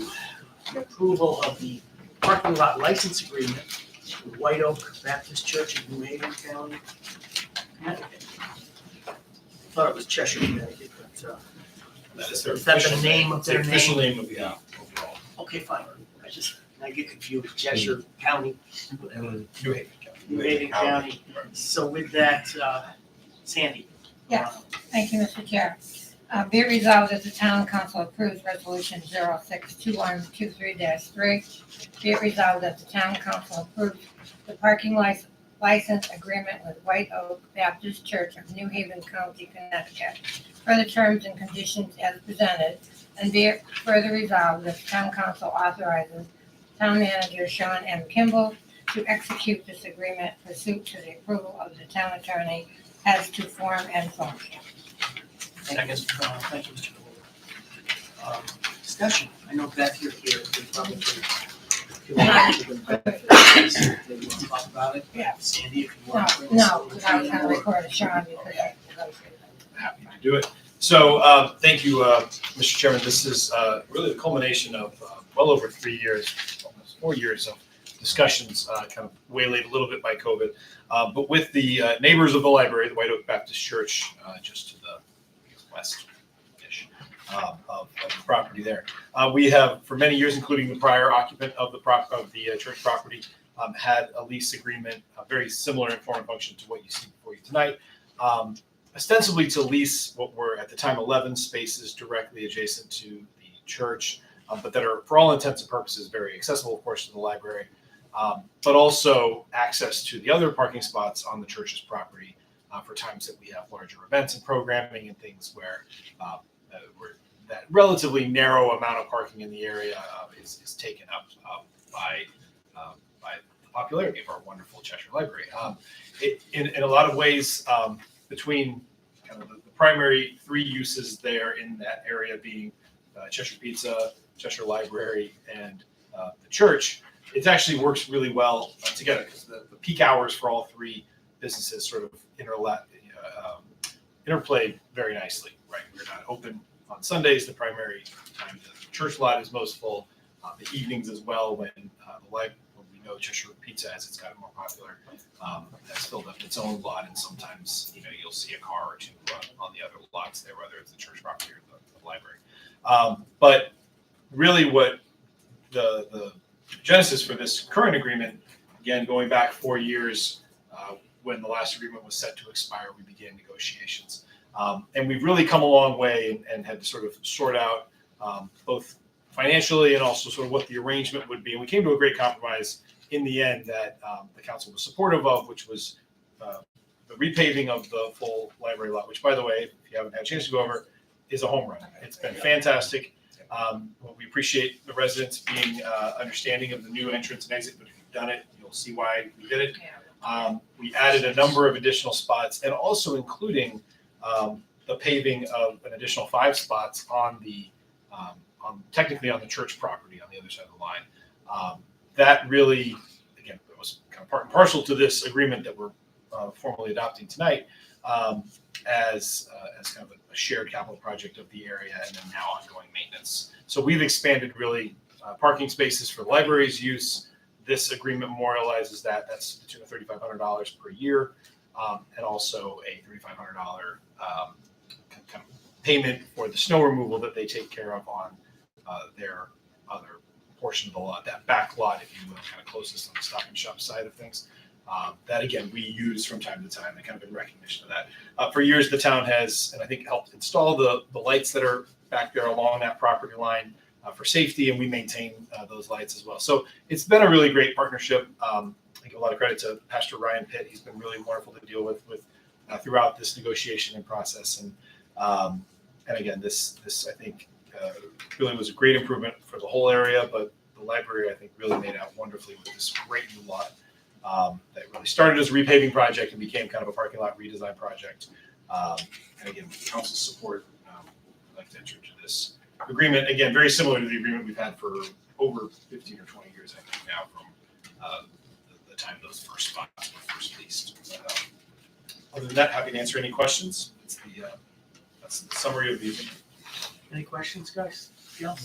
the approval of the parking lot license agreement with White Oak Baptist Church of New Haven County, Connecticut. Thought it was Cheshire, Connecticut, but That is their is that the official name of It's the their official name? name of the overall. Okay, fine. I get confused. Cheshire County, whatever. New Haven County. New Haven County. So with that, Sandy. Yes, thank you, Mr. Chair. Be it resolved that the town council approves resolution 062123-3. Be it resolved that the town council approves the parking license agreement with White Oak Baptist Church of New Haven County, Connecticut, for the terms and conditions as presented. And be it further resolved that the town council authorizes town manager Sean M. Kimball to execute this agreement pursuant to the approval of the town attorney as to form and function. Thank you, Mr. Cole. Discussion. I know Beth, you're here. We probably could- They want to talk about it? Yeah. Sandy, if you want. No, because I was going to record it, Sean, because Happy to do it. So, thank you, Mr. Chairman. This is really the culmination of well over 3 years, almost 4 years of discussions, kind of waylaid a little bit by COVID. But with the neighbors of the library, the White Oak Baptist Church, just to the west-ish of the property there. We have, for many years, including the prior occupant of the church property, had a lease agreement, very similar in form and function to what you see before you tonight. Ostensibly to lease what were at the time 11 spaces directly adjacent to the church, but that are for all intents and purposes very accessible, of course, to the library, but also access to the other parking spots on the church's property for times that we have larger events and programming and things where that relatively narrow amount of parking in the area is taken up by the popularity of our wonderful Cheshire Library. In a lot of ways, between kind of the primary three uses there in that area being Cheshire Pizza, Cheshire Library, and the church, it actually works really well together because the peak hours for all three businesses sort of interplay very nicely, right? We're not open on Sundays, the primary time the church lot is most full, the evenings as well when when we know Cheshire Pizza, as it's gotten more popular, has filled up its own lot, and sometimes you'll see a car or two on the other lots there, whether it's the church property or the library. But really, what the genesis for this current agreement, again going back 4 years, when the last agreement was set to expire, we began negotiations, and we've really come a long way and had to sort of sort out both financially and also sort of what the arrangement would be. And we came to a great compromise in the end that the council was supportive of, which was the repaving of the full library lot, which, by the way, if you haven't had a chance to go over, is a home run. It's been fantastic. We appreciate the residents being understanding of the new entrance and exit, but if you've done it, you'll see why we did it. We added a number of additional spots and also including the paving of an additional 5 spots on technically on the church property on the other side of the line. That really, again, it was kind of part and parcel to this agreement that we're formally adopting tonight as kind of a shared capital project of the area and then now ongoing maintenance. So we've expanded really parking spaces for the library's use. This agreement memorializes that. That's to the tune of $3,500 per year, and also a $3,500 kind of payment for the snow removal that they take care of on their other portion of the lot, that back lot, if you will, kind of closest on the Stop and Shop side of things. That again, we use from time to time, and kind of in recognition of that. For years, the town has, and I think helped install the lights that are back there along that property line for safety, and we maintain those lights as well. So it's been a really great partnership. I give a lot of credit to Pastor Ryan Pitt. He's been really wonderful to deal with throughout this negotiation and process. And again, this I think really was a great improvement for the whole area, but the library I think really made out wonderfully with this great new lot that really started as a repaving project and became kind of a parking lot redesign project. And again, with council's support, I'd like to enter into this agreement, again, very similar to the agreement we've had for over 15 or 20 years, I think now, from the time those first spots were first leased. Other than that, happy to answer any questions. That's the summary of the agreement. Any questions, guys? Yeah.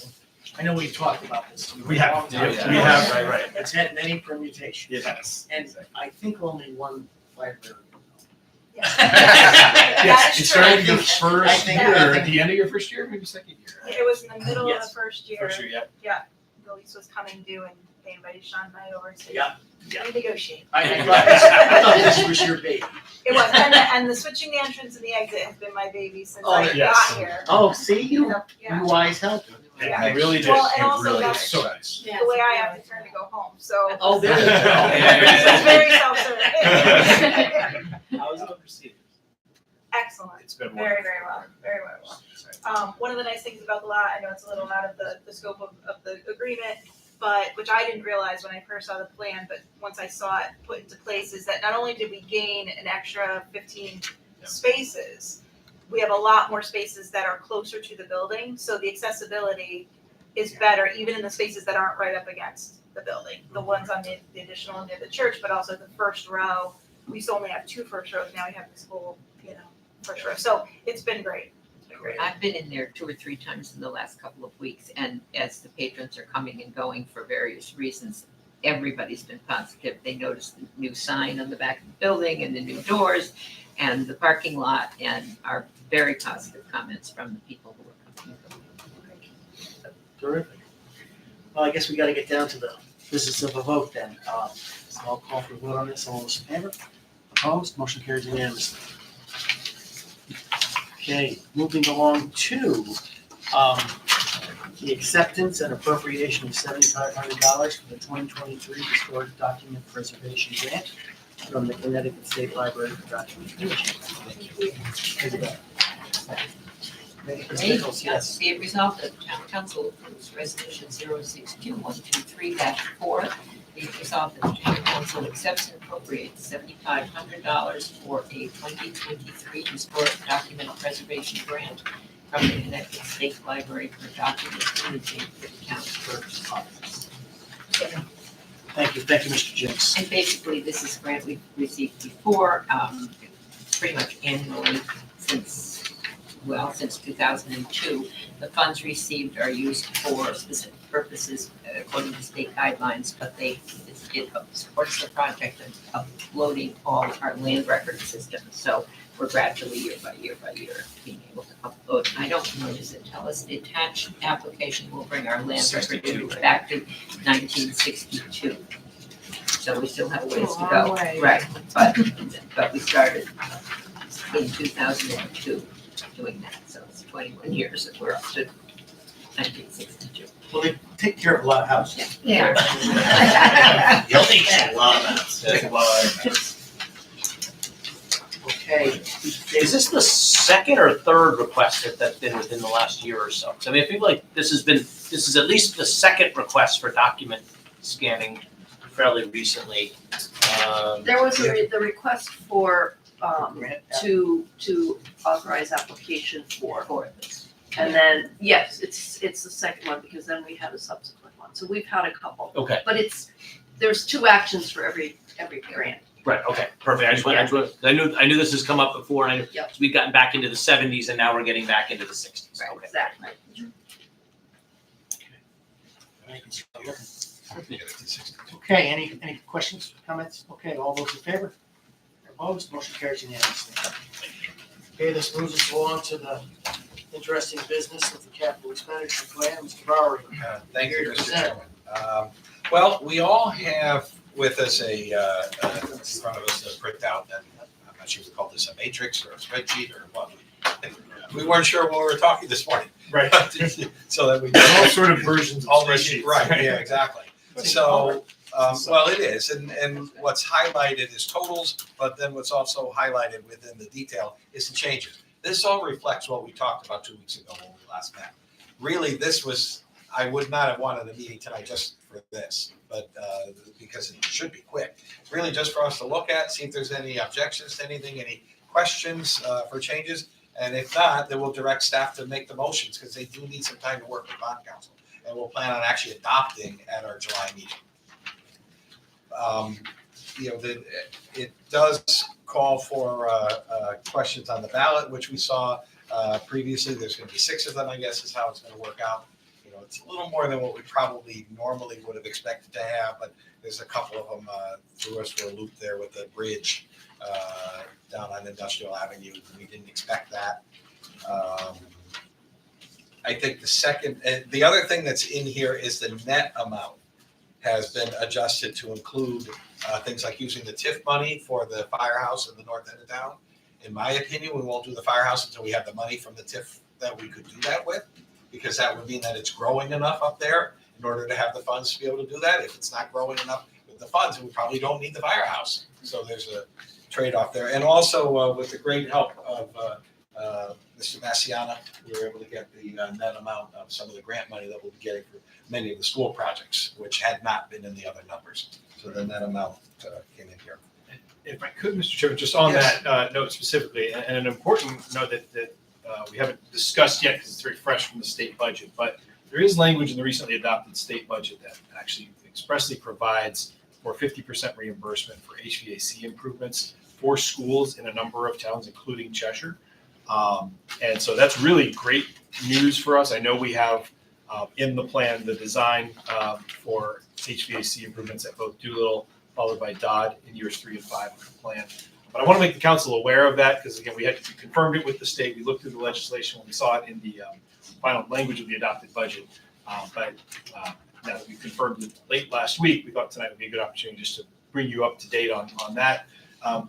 I know we talked about this. We have, right. It's had many permutations. Yes. And I think only one library. Yes, it started your I first think- year, I at the end of your first year, maybe second year. It was in the middle of Yes. the first year. First year, yeah. Yeah, the lease was coming due and they invited Sean and I over to Yeah. renegotiate. I thought this was your baby. It was, and the switching the entrance and the exit has been my baby since Oh, I yes. got here. Oh, see, you Yeah. wise help. Yeah. It really did. Well, and It also really that's- was so nice. The way I have to turn to go home, so. Oh, there you go. It's very self-serving. How was the procedure? Excellent. It's been Very, wonderful. very well, very, very well. One of the nice things about the lot, I know it's a little out of the scope of the agreement, but, which I didn't realize when I first saw the plan, but once I saw it put into place, is that not only did we gain an extra 15 spaces, we have a lot more spaces that are closer to the building, so the accessibility is better, even in the spaces that aren't right up against the building. The ones on the additional near the church, but also the first row, we used to only have 2 first rows, now we have this whole, first row. So it's been great. It's been great. I've been in there 2 or 3 times in the last couple of weeks, and as the patrons are coming and going for various reasons, everybody's been positive. They noticed the new sign on the back of the building and the new doors and the parking lot, and are very positive comments from the people who are coming and going. Terrific. Well, I guess we gotta get down to the business of a vote then. So I'll call for a vote on this. All those in favor? Opposed? Motion carries unanimously. Okay, moving along to the acceptance and appropriation of $7,500 for the 2023 Historic Document Preservation Grant from the Connecticut State Library for Documentation. Ms. Nichols, yes. Be it resolved that the town council approves resolution 062123-4. Be it resolved that the town council accepts and appropriates $7,500 for a 2023 historic document preservation grant from the Connecticut State Library for document imaging for the town clerk's office. Thank you, Mr. Jenks. And basically, this is a grant we've received before, pretty much annually since 2002. The funds received are used for specific purposes according to state guidelines, but it supports the project of uploading all our land record systems. So we're gradually, year by year, being able to upload. I don't know, does it tell us the attached application will bring our land record back to 1962? So we still have a ways to go. Right, but we started in 2002 doing that, so it's 21 years that we're up to 1962. Well, they take care of a lot of houses. Yeah. You'll need a lot of that. Okay, Is this the second or third request that's been within the last year or so? So I mean, I feel like this is at least the second request for document scanning fairly recently. There was the request for, to authorize application for this. And then, yes, it's the second one, because then we had a subsequent one, so we've had a couple. Okay. But there's 2 actions for every grant. Right, okay, perfect. I knew this has come up before, and I knew Yep. we've gotten back into the 70s and now we're getting back into the 60s. Right, Okay. exactly. Okay, any questions, comments? Okay, all those in favor? Opposed? Motion carries unanimously. Okay, this moves us along to the interesting business of the capital expenditure plan. Mr. Bowery. Thank you, Here to Mr. present. Chairman. Well, we all have with us in front of us a printout, and I'm not sure if we call this a matrix or a spreadsheet or what. We weren't sure when we were talking this morning. Right. So that we. All sort of versions of All spreadsheets. Right, yeah, exactly. So, well, it is, and what's highlighted is totals, but then what's also highlighted within the detail is the changes. This all reflects what we talked about 2 weeks ago when we last met. Really, I would not have wanted a meeting tonight just for this, but because it should be quick. Really just for us to look at, see if there's any objections to anything, any questions for changes. And if not, then we'll direct staff to make the motions, because they do need some time to work with bond council. And we'll plan on actually adopting at our July meeting. It does call for questions on the ballot, which we saw previously. There's going to be 6 of them, I guess, is how it's going to work out. It's a little more than what we probably normally would have expected to have, but there's a couple of them threw us for a loop there with the bridge down on Industrial Avenue. We didn't expect that. I think the other thing that's in here is the net amount has been adjusted to include things like using the TIF money for the firehouse in the north end of town. In my opinion, we won't do the firehouse until we have the money from the TIF that we could do that with, because that would mean that it's growing enough up there in order to have the funds to be able to do that. If it's not growing enough with the funds, we probably don't need the firehouse. So there's a trade-off there. And also with the great help of Mr. Massiana, we were able to get the net amount of some of the grant money that we'll be getting for many of the school projects, which had not been in the other numbers. So the net amount came in here. If I could, Mr. Chairman, just on Yes. that note specifically, and an important note that we haven't discussed yet because it's very fresh from the state budget, but there is language in the recently adopted state budget that actually expressly provides for 50% reimbursement for HVAC improvements for schools in a number of towns, including Cheshire. And so that's really great news for us. I know we have in the plan the design for HVAC improvements at both Doolittle, followed by Dodd in years 3 and 5 of the plan. But I want to make the council aware of that, because again, we confirmed it with the state. We looked through the legislation when we saw it in the final language of the adopted budget. But now that we confirmed it late last week, we thought tonight would be a good opportunity just to bring you up to date on that.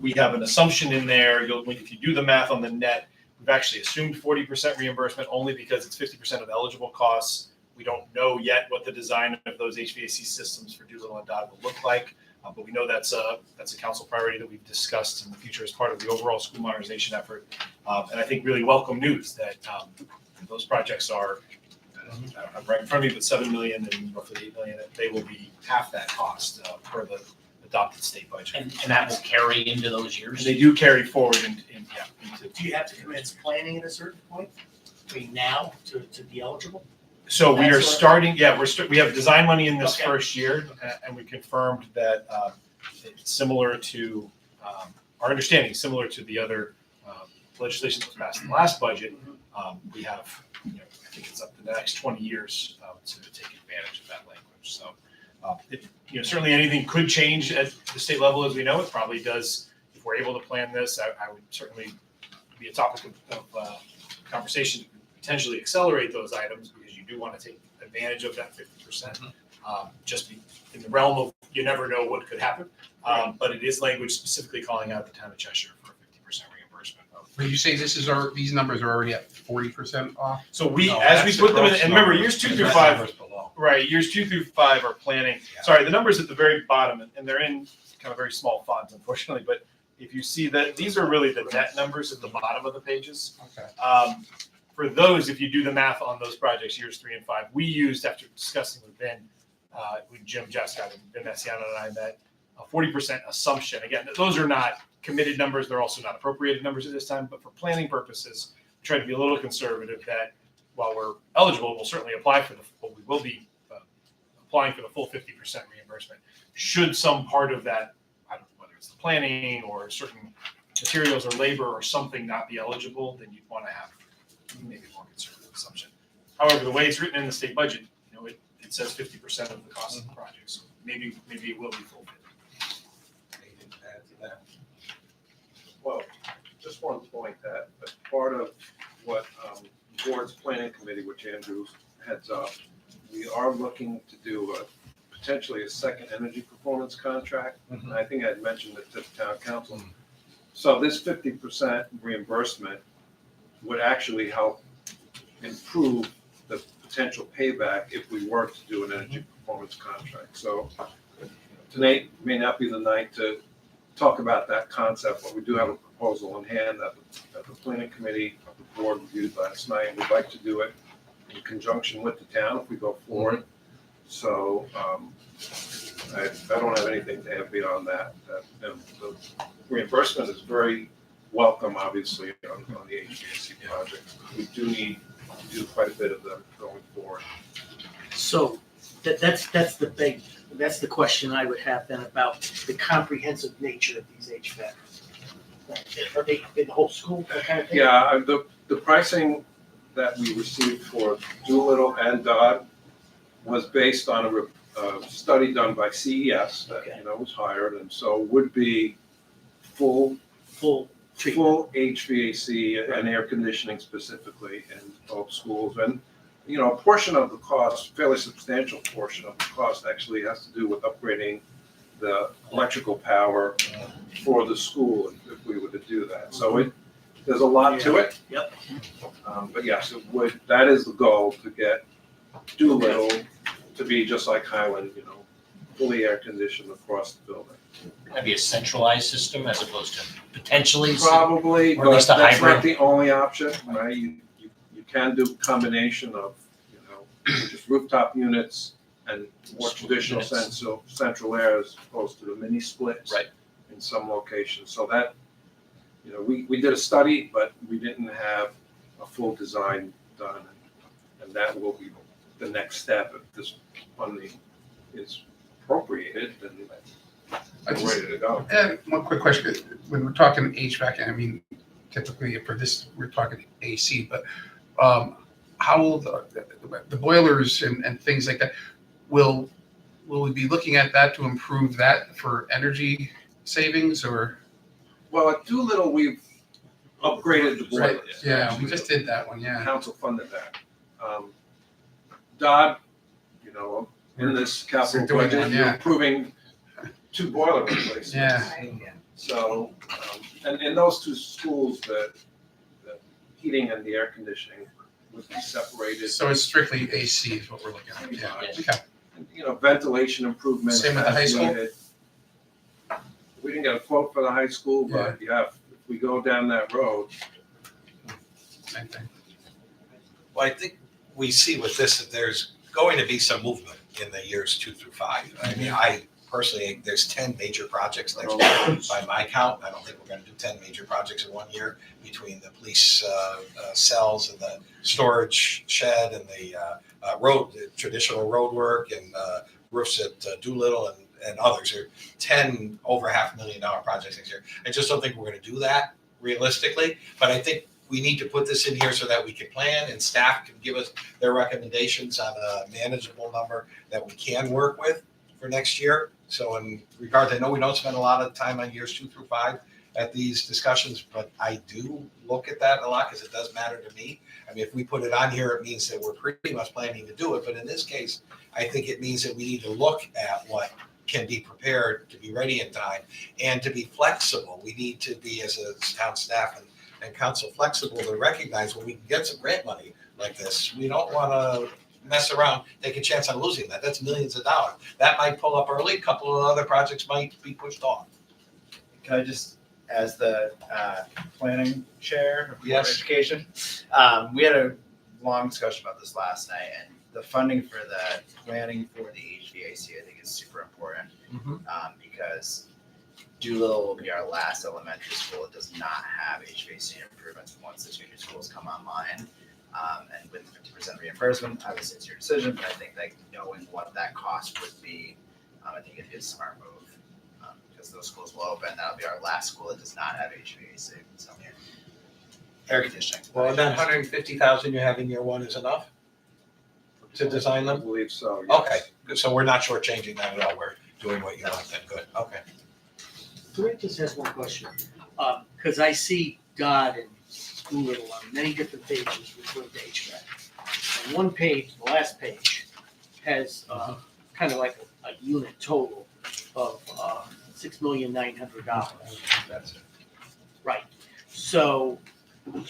We have an assumption in there. If you do the math on the net, we've actually assumed 40% reimbursement only because it's 50% of eligible costs. We don't know yet what the design of those HVAC systems for Doolittle and Dodd will look like, but we know that's a council priority that we've discussed in the future as part of the overall school modernization effort. And I think really welcome news that those projects are, I'm right in front of me, but 7 million and roughly 8 million, they will be half that cost per the adopted state budget. And that will carry into those years? And they do carry forward into. Do you have to commence planning at a certain point, between now to be eligible? So we are That's what- starting, we have design money in this first year, and we confirmed that it's similar to, our understanding is similar to the other legislation that was passed in the last budget. We have, I think it's up to the next 20 years to take advantage of that language. So, certainly anything could change at the state level as we know it, probably does. If we're able to plan this, I would certainly be a topic of conversation to potentially accelerate those items, because you do want to take advantage of that 50%. Just be in the realm of, you never know what could happen, but it is language specifically calling out the town of Cheshire for 50% reimbursement. When you say these numbers are already at 40% off? So we, No, as we that's put the them in, gross and remember, number. years 2 The through net 5, number's below. right, years 2 through 5 are planning. Sorry, the numbers at the very bottom, and they're in kind of very small fonts, unfortunately, but if you see that, these are really the net numbers at the bottom of the pages. Okay. For those, if you do the math on those projects, years 3 and 5, we used, after discussing with Ben, with Jim Jescott and Ben Messiano and I, that a 40% assumption. Again, those are not committed numbers. They're also not appropriated numbers at this time, but for planning purposes, try to be a little conservative that while we're eligible, we'll certainly apply for we will be applying for the full 50% reimbursement. Should some part of that, I don't know whether it's the planning or certain materials or labor or something not be eligible, then you'd want to have maybe a more conservative assumption. However, the way it's written in the state budget, it says 50% of the cost of the project, so maybe it will be full 50. Anything to add to that? Well, just one point that as part of what the board's planning committee, which Andrew heads up, we are looking to do potentially a second energy performance contract. And I think I'd mentioned it to the town council. So this 50% reimbursement would actually help improve the potential payback if we were to do an energy performance contract. So tonight may not be the night to talk about that concept, but we do have a proposal in hand that the planning committee of the board reviewed last night. We'd like to do it in conjunction with the town if we go forward. So I don't have anything to add beyond that. The reimbursement is very welcome, obviously, on the HVAC project. We do need to do quite a bit of them going forward. So that's the question I would have then about the comprehensive nature of these HVAC. Are they in the whole school, that kind of thing? Yeah, the pricing that we received for Doolittle and Dodd was based on a study done by CES that was hired, and so would be full HVAC and air conditioning specifically in both schools. And a portion of the cost, fairly substantial portion of the cost, actually has to do with upgrading the electrical power for the school if we were to do that. So there's a lot to it. Yep. But yes, that is the goal, to get Doolittle to be just like Highland, fully air conditioned across the building. Maybe a centralized system as opposed to potentially. Probably, or at but least a that's not hybrid. the only option, right? You can do a combination of, just rooftop units and more traditional central air as opposed to the mini splits. Right. In some locations. So that, we did a study, but we didn't have a full design done. And that will be the next step. If this funding is appropriated, then we're ready to go. And one quick question, when we're talking HVAC, I mean, typically for this, we're talking AC, but how will the boilers and things like that, will we be looking at that to improve that for energy savings, or? Well, at Doolittle, we've upgraded the boilers. Right. Yeah, we just did that one, yeah. Council funded that. Dodd, in this capital Doing budget, one, you're yeah. approving 2 boiler replacements. Yeah. So, and those 2 schools, the heating and the air conditioning would be separated. So it's strictly AC is what we're looking at, yeah, okay. And, ventilation improvements. Same with the high as school? needed. We didn't get a quote for the high school, but yeah, if we go down that road. Same thing. Well, I think we see with this that there's going to be some movement in the years 2 through 5. I mean, I personally, there's 10 major projects next year by my count. I don't think we're going to do 10 major projects in 1 year between the police cells and the storage shed and the traditional road work and roofs at Doolittle and others. There are 10 over $500,000 projects next year. I just don't think we're going to do that realistically, but I think we need to put this in here so that we can plan and staff can give us their recommendations on a manageable number that we can work with for next year. So in regards, I know we don't spend a lot of time on years 2 through 5 at these discussions, but I do look at that a lot because it does matter to me. I mean, if we put it on here, it means that we're pretty much planning to do it. But in this case, I think it means that we need to look at what can be prepared to be ready in time and to be flexible. We need to be, as a town staff and council, flexible to recognize when we can get some grant money like this. We don't want to mess around, take a chance on losing that. That's millions of dollars. That might pull up early. A couple of other projects might be pushed off. Can I just, as the planning chair of Board of Yes. Education, we had a long discussion about this last night, and the funding for the planning for the HVAC, I think, is super important because Doolittle will be our last elementary school that does not have HVAC improvements once the junior schools come online. And with 50% reimbursement, obviously it's your decision, but I think like knowing what that cost would be, I think it'd be a smart move. Because those schools will open, that'll be our last school that does not have HVAC, so air conditioning. Well, and that 150,000 you have in year 1 is enough to design I them? believe so, yes. Okay, good. So we're not shortchanging that at all. We're doing what you want then. Good, okay. Can I just ask one question? Because I see Dodd and Doolittle on many different pages referring to HVAC. And one page, the last page, has kind of like a unit total of $6,900,000. That's it. Right. So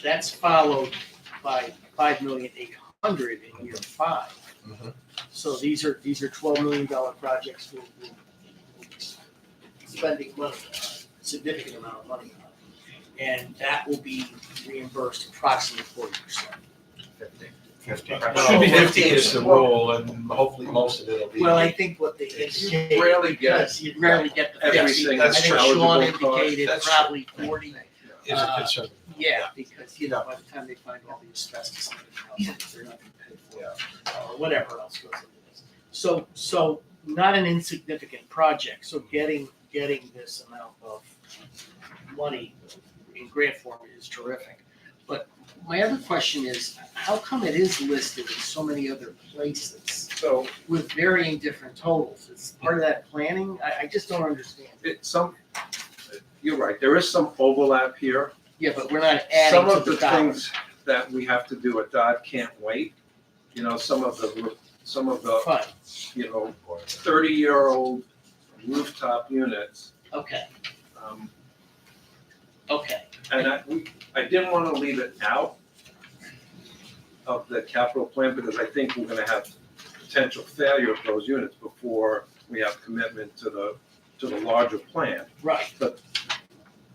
that's followed by $5,800,000 in year 5. So these are $12 million projects. We'll be spending money, a significant amount of money on it. And that will be reimbursed approximately 40%. 50. Should be 50 is the rule, and hopefully most of it will be. Well, I think what they indicate, You rarely get because you rarely get the 50. everything I that's think Sean eligible for. indicated That's probably 40. Is a concern. Yeah, because, by the time they find all the asbestos in the house, they're not gonna pay for it, or whatever else goes into this. So not an insignificant project, so getting this amount of money in grant form is terrific. But my other question is, how come it is listed in so many other places So with varying different totals? It's part of that planning? I just don't understand. You're right, there is some overlap here. Yeah, but we're not adding Some to of the the dollars. things that we have to do at Dodd can't wait. Some of the, Fine, 30-year-old rooftop units. okay, um, okay. And I didn't want to leave it out of the capital plan because I think we're gonna have potential failure of those units before we have commitment to the larger plan. Right. But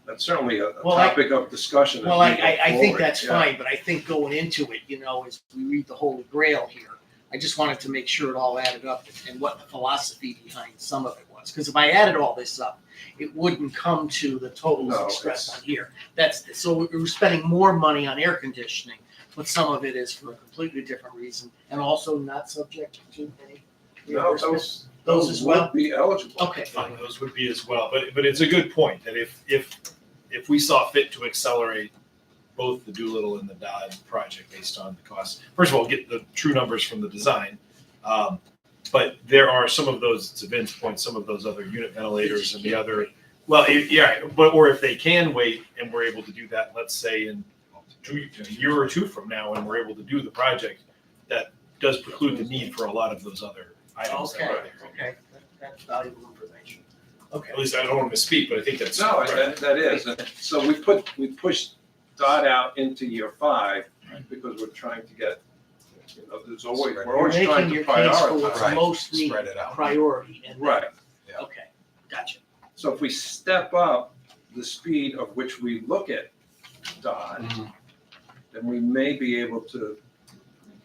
that's certainly a Well, I- topic of discussion as we Well, go I think forward. that's Yeah. fine, but I think going into it, as we read the Holy Grail here, I just wanted to make sure it all added up and what the philosophy behind some of it was. Because if I added all this up, it wouldn't come to the totals No, expressed it's- on here. So we're spending more money on air conditioning, but some of it is for a completely different reason and also not subject to any No, reimbursement. Those as well? would be eligible. Okay. Fine, those would be as well, but it's a good point that if we saw fit to accelerate both the Doolittle and the Dodd project based on the costs, first of all, get the true numbers from the design. But there are some of those, to Vince's point, some of those other unit ventilators and the other, or if they can wait and we're able to do that, let's say in a year or two from now, and we're able to do the project, that does preclude the need for a lot of those other items. that Okay, are there. okay, that's valuable information. At least I don't want to misspeak, but I think that's. No, right. that is. So we pushed dot out into year 5 because we're trying to get, there's always, we're always You're trying making to your case for what's prioritize. mostly Spread it out. priority and. Right. Okay, gotcha. So if we step up the speed of which we look at dot, then we may be able to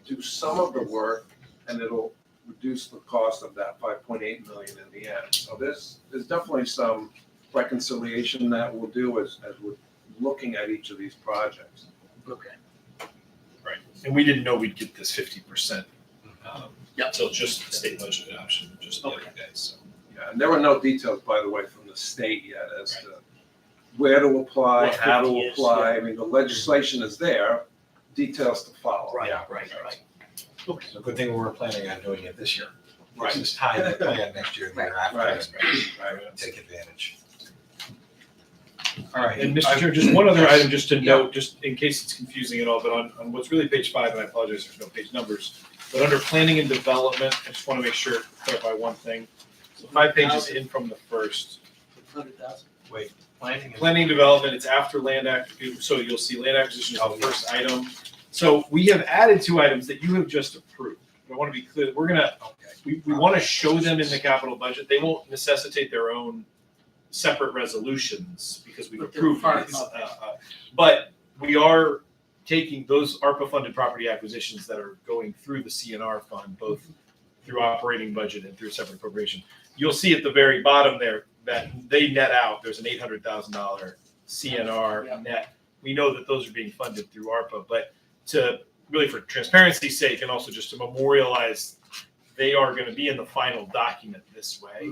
do some of the work and it'll reduce the cost of that 5.8 million in the end. So there's definitely some reconciliation that we'll do as we're looking at each of these projects. Okay. Right, and we didn't know we'd get this 50%. Until just the state budget adoption, just the other day, so. Yeah, and there were no details, by the way, from the state yet as to where to apply, What how 50 to is, apply. yeah. I mean, the legislation is there, details to follow. Right, Yeah. right. It's a good thing we're planning on doing it this year. Right. Just tie that plan next year, the year after, Right. and take advantage. All right. And Mr. Chair, just one other item, just to note, just in case it's confusing at all, but on what's really page 5, and I apologize, there's no page numbers, but under planning and development, I just want to make sure, clarify one thing. So 5 pages in from the first. 100,000. Wait, planning. Planning and development, it's after land so you'll see land acquisition is the first item. So we have added 2 items that you have just approved. I want to be clear, we're gonna, we want to show them in the capital budget. They won't necessitate their own separate resolutions because we've But they're approved part these. of it. But we are taking those ARPA-funded property acquisitions that are going through the CNR fund, both through operating budget and through separate appropriation. You'll see at the very bottom there that they net out, there's an $800,000 CNR net. We know that those are being funded through ARPA, but to really for transparency's sake and also just to memorialize, they are going to be in the final document this way.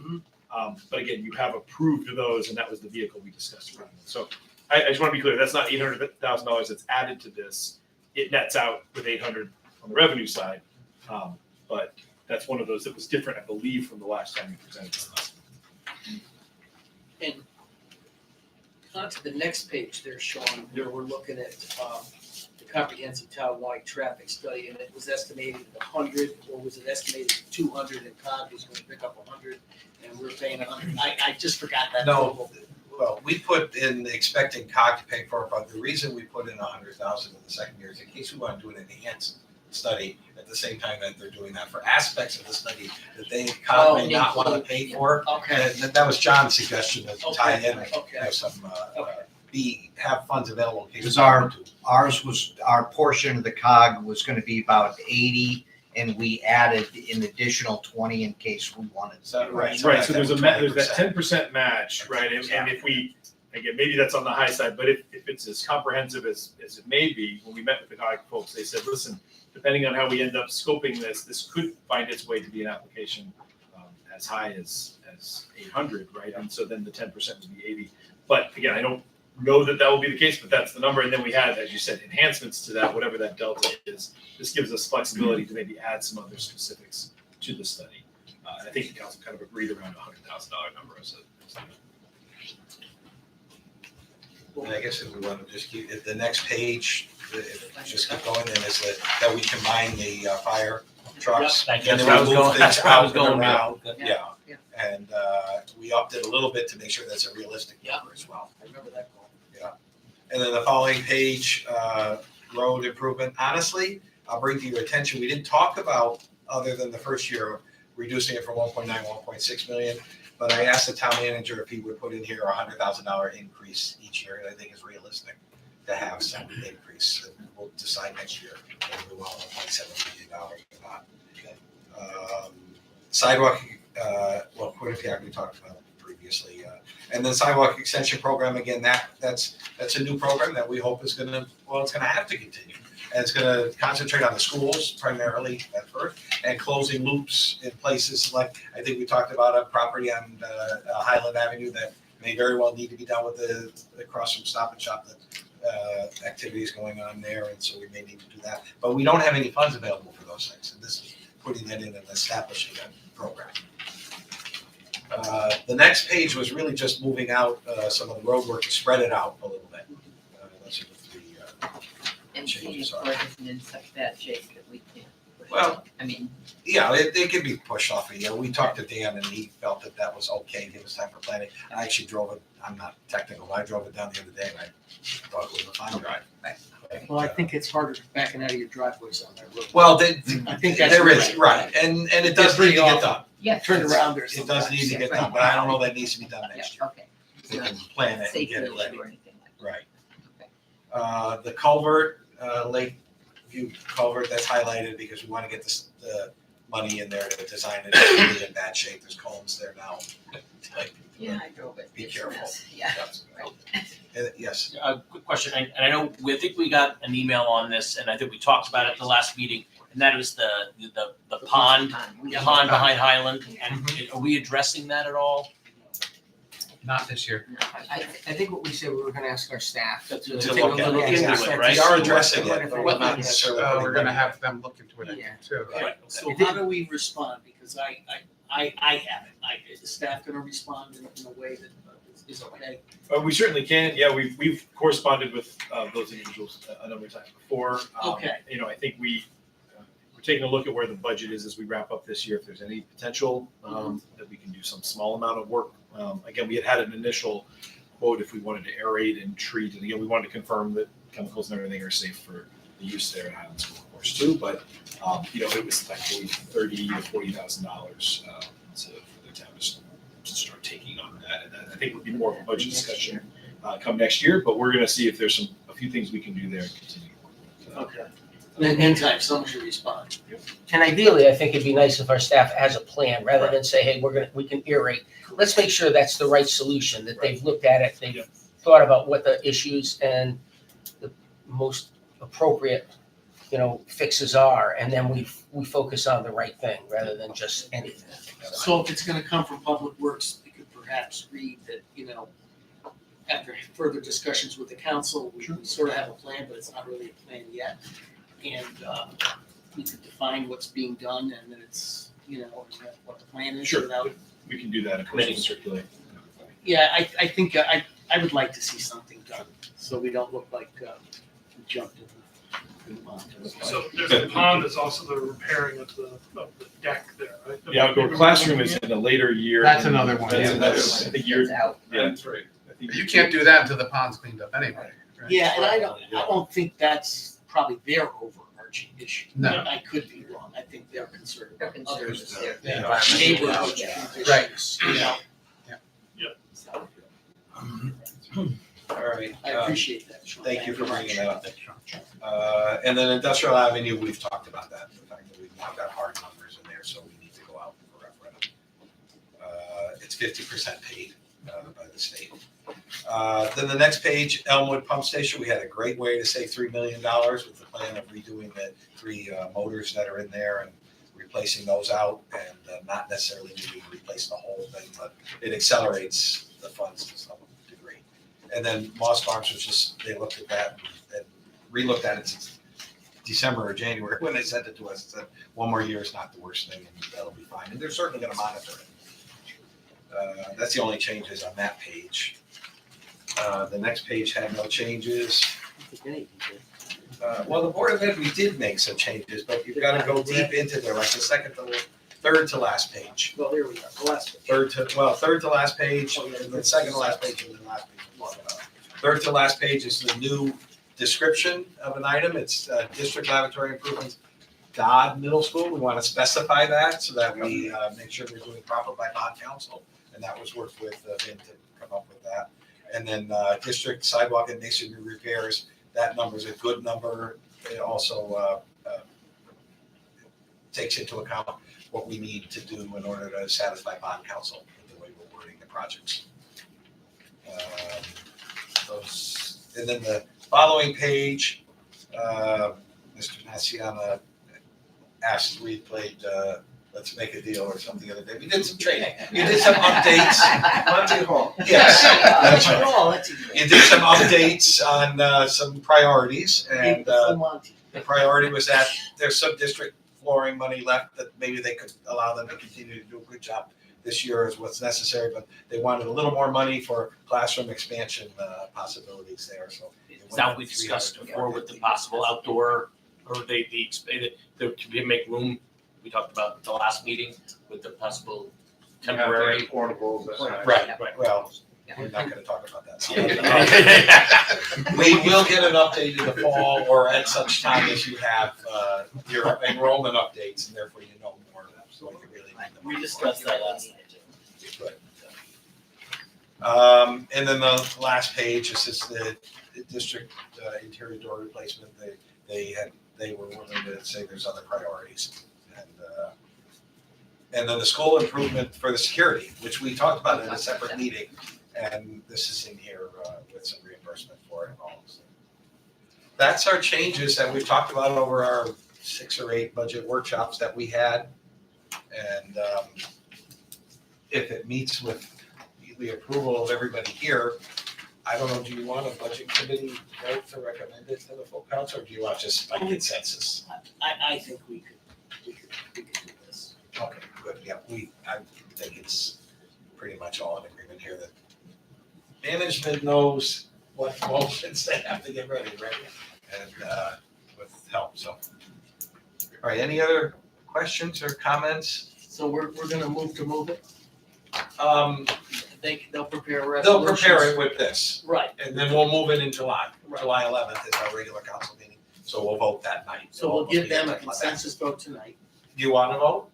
But again, you have approved those, and that was the vehicle we discussed around. So I just want to be clear, that's not $800,000 that's added to this. It nets out with 800 on the revenue side. But that's one of those that was different, I believe, from the last time you presented this. And on to the next page there, Sean, there we're looking at the comprehensive town-wide traffic study, and it was estimated at 100, or was it estimated at 200, and COG was going to pick up 100, and we're paying 100. I just forgot that. No, well, we put in expecting COG to pay for it, but the reason we put in 100,000 in the second year is in case we want to do an enhanced study at the same time that they're doing that for aspects of the study that they COG may not want to pay for. Okay. And that was John's suggestion to tie in, Okay. have some, have funds available in case. Because we want to. our portion of the COG was gonna be about 80, and we added an additional 20 in case we wanted. Right, so there's that 10% match, right? And if we, again, maybe that's on the high side, but if it's as comprehensive as it may be, when we met with the COG folks, they said, listen, depending on how we end up scoping this could find its way to be an application as high as 800, right? And so then the 10% would be 80. But again, I don't know that will be the case, but that's the number. And then we had, as you said, enhancements to that, whatever that delta is. This gives us flexibility to maybe add some other specifics to the study. I think the council kind of agreed around a $100,000 number as a And I guess if we want to just keep, if the next page, just keep going, then is that we combine the fire trucks. Thank you. And then That's we where I was move going. That's things where I out was and going with around. that. Yeah, and we upped it a little bit to make sure that's a realistic number as well. I remember that call. Yeah. And then the following page, road improvement, honestly, I'll bring to your attention, we didn't talk about, other than the first year, reducing it from 1.9, 1.6 million. But I asked the town manager if he would put in here a $100,000 increase each year, and I think it's realistic to have some increase. And we'll decide next year whether we want $1.7 million or not. Sidewalk, well, Quinnipiac we talked about previously, and then sidewalk extension program again. That's a new program that we hope is going to have to continue. And it's going to concentrate on the schools primarily at first, and closing loops in places like, I think we talked about a property on Highland Avenue that may very well need to be done with the across from Stop and Shop activities going on there, and so we may need to do that. But we don't have any funds available for those things, and this is putting that in and establishing a program. The next page was really just moving out some of the road work to spread it out a little bit. That's what the And changes the are. report isn't in such bad shape that we can't Well, I mean, yeah, it can be pushed off a year. We talked to Dan and he felt that that was okay, give us time for planning. I actually drove it, I'm not technical, I drove it down the other day and I thought it was a fine drive. Well, I think it's harder backing out of your driveways on that road. Well, I think that's there is, right. right, and it does need to get done. yeah. Turn around there It does need to get done, but I don't know that it needs to be done next year. Okay. We can plan it and Safety get it issue ready. or anything like Right. The culvert, Lakeview culvert, that's highlighted because we want to get the money in there to design it. It's really in bad shape. There's columns there now. that. Yeah, I drove it. Be It's a careful. mess. Yeah. Yes. Quick question, and I know, I think we got an email on this, and I think we talked about it at the last meeting, and that was the pond behind Highland, and are we addressing that at all? Not this year. I think what we said, we were gonna ask our staff to To take a look look at at it, it. into it, right? We are addressing What it, if but it we're not was- necessarily. We're gonna have them look into it Yeah. too. Right. So how do we respond? Because I have it. Is the staff gonna respond in a way that is okay? We certainly can. Yeah, we've corresponded with those individuals a number of times before. Okay. You know, I think we're taking a look at where the budget is as we wrap up this year. If there's any potential that we can do some small amount of work. Again, we had an initial quote if we wanted to aerate and treat, and again, we wanted to confirm that chemicals and everything are safe for the use there at Highland School, of course, too. But you know, it was like $30,000 to $40,000 for the town to start taking on that. And I think it would be more of a budget discussion come next year. But we're going to see if there's a few things we can do there and continue to work. Okay. In the meantime, someone should respond. And ideally, I think it'd be nice if our staff has a plan, rather than say, hey, we can iterate. Let's make sure that's the right solution, that they've looked at it, they've thought about what the issues and the most appropriate, fixes are, and then we focus on the right thing, rather than just anything. So if it's gonna come from Public Works, we could perhaps read that, after further discussions with the council, we sort of have a plan, but it's not really a plan yet. And we could define what's being done and then it's, what the plan is Sure. without. We can do that. Of course, we'll circulate. Yeah, I think I would like to see something done, so we don't look like we jumped in the pond. So there's a pond, there's also the repairing of the deck there, right? The outdoor classroom is in a later year. That's another one. That's Yeah, another, that's- I think you're, It's out. yeah, that's right. I think You can't do that until the pond's cleaned up anyway. Right? Yeah, and I don't think that's probably their overarching issue. No. I could be wrong, I think they're concerned They're about concerned others. with their- Yeah. Neighborhood Right. conditions, you know. So, All right. I appreciate that, Sean. Thank you for very bringing much. that up. And then Industrial Avenue, we've talked about that, the fact that we've not got hard numbers in there, so we need to go out for referendum. It's 50% paid by the state. Then the next page, Elmwood Pump Station, we had a great way to save $3 million with the plan of redoing the 3 motors that are in there and replacing those out and not necessarily needing to replace the whole thing, but it accelerates the funds to some degree. And then Moss Farms was just, they looked at that and re-looked at it since December or January when they sent it to us, said 1 more year is not the worst thing and that'll be fine. And they're certainly gonna monitor it. That's the only changes on that page. The next page had no changes. Well, the Board of Ed, we did make some changes, but you've gotta go deep into there, like the third to last page. Well, here we are, the last page. Third to last page, and then second to last page, and then last page. Third to last page is the new description of an item. It's district laboratory improvements, Dodd Middle School. We want to specify that so that we make sure we're doing proper by bond council. And that was worked with Vin to come up with that. And then district sidewalk and masonry repairs, that number is a good number. It also takes into account what we need to do in order to satisfy bond council with the way we're wording the projects. And then the following page, Mr. Nassiana asked, we played Let's Make a Deal or something the other day. We did some training. You did some updates. Monty Hall. Yes, that's right. Oh, that's easy. You did some updates on some priorities, and Full Monty. the priority was that there's some district flooring money left that maybe they could allow them to continue to do a good job this year is what's necessary, but they wanted a little more money for classroom expansion possibilities there, so. Is that what we discussed before with the possible outdoor or to make room, we talked about the last meeting with the possible temporary. Portables. Right. Well, we're not gonna talk about that. We will get an update in the fall or at such time as you have, your enrollment updates and therefore you know more. So we can really. We discussed that last night. Good. And then the last page is just the district interior door replacement. They were willing to say there's other priorities. And then the school improvement for the security, which we talked about in a separate meeting. And this is in here with some reimbursement for it and all. So that's our changes that we've talked about over our 6 or 8 budget workshops that we had. And if it meets with the approval of everybody here, I don't know, do you want a budget committee vote to recommend it to the full council, or do you want just by consensus? I think we could do this. Okay, good, yeah, I think it's pretty much all in agreement here that management knows what motions they have to get ready, right? And with help, so. All right, any other questions or comments? So we're gonna move it? They'll prepare They'll resolutions. prepare it with this. Right. And then we'll move it in July. Right. July 11th is our regular council meeting, so we'll vote that night. So we'll give them a consensus vote tonight. Do you want to vote?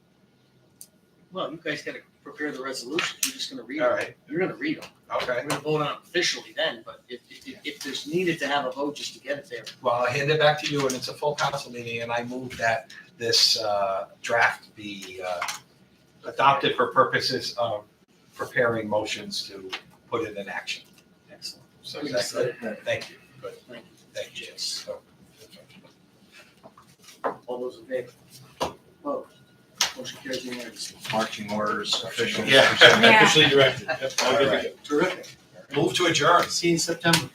Well, you guys gotta prepare the resolution, you're just gonna read All them. right. You're gonna read them. Okay. We're gonna vote on it officially then, but if there's needed to have a vote just to get it there. Well, I'll hand it back to you, and it's a full council meeting, and I move that this draft be adopted for purposes of preparing motions to put it in action. Excellent. So is that good? Thank you. Good. Thank you. Thank you. So, All those in favor? Opposed? Motion carries unanimously. Marching orders, official. Yeah. Officially directed. Yep, all good to go. Terrific. Move to adjourn. See you in September.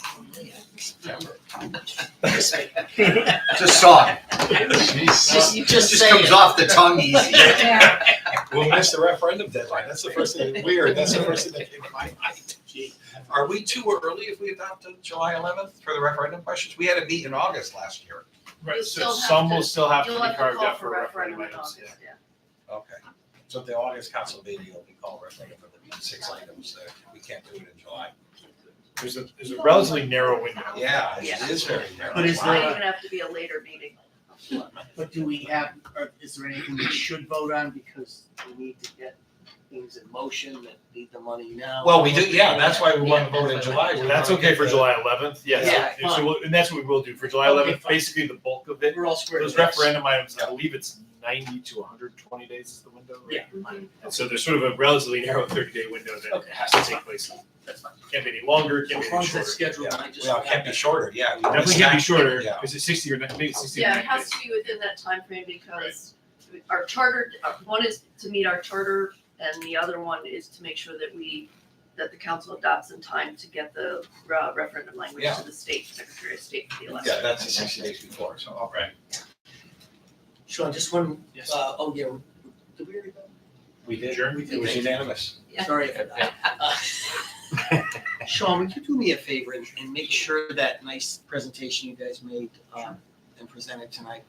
Just saw it. You just Just say comes it. off the tongue easy. We'll miss the referendum deadline. That's the first thing, weird, that's the first thing that came to my mind. Are we too early if we adopt July 11th for the referendum questions? We had a meet in August last year. Right, You so still have some to- will still have to You'll be have to carved call out for for referendum referendum in items, August, yeah. yeah. Okay. So the August council meeting will be called referendum for the 6 items that we can't do it in July. There's a relatively narrow window. Yeah, Yeah. it is very narrow. But is Might there- even have to be a later meeting. But do we have, or is there anything we should vote on because we need to get things in motion that need the money now? Well, we do, yeah, that's why we want to vote in July. We That's wanna okay get for the- July 11th, yes. Yeah, So and that's what we will do for July Okay, 11th, fine. basically the bulk of it. We're all squared. Those away. referendum items, I Yeah. believe it's 90 to 120 days is the window, right? Yeah. And so there's sort of a relatively narrow 30-day window that Okay. has to take place. That's fine. Can't be any longer, can't be As long any as that's shorter. scheduled, Yeah. I just. Well, it can't be shorter, yeah. we Definitely missed can't be that. shorter, Yeah. because it's 60 or maybe 60 or Yeah, 90 it has days. to be within that timeframe because our charter, one is to meet our charter and the other one is to make sure that that the council adopts in time to get the referendum language Yeah. to the state, Secretary of State for the election. Yeah, that's the 60 days before, so, okay. Sean, just one, Yes. oh yeah, did we already go? We did, Adjourn? it was unanimous. Sorry for that. Sean, would you do me a favor and make sure that nice presentation you guys made and presented tonight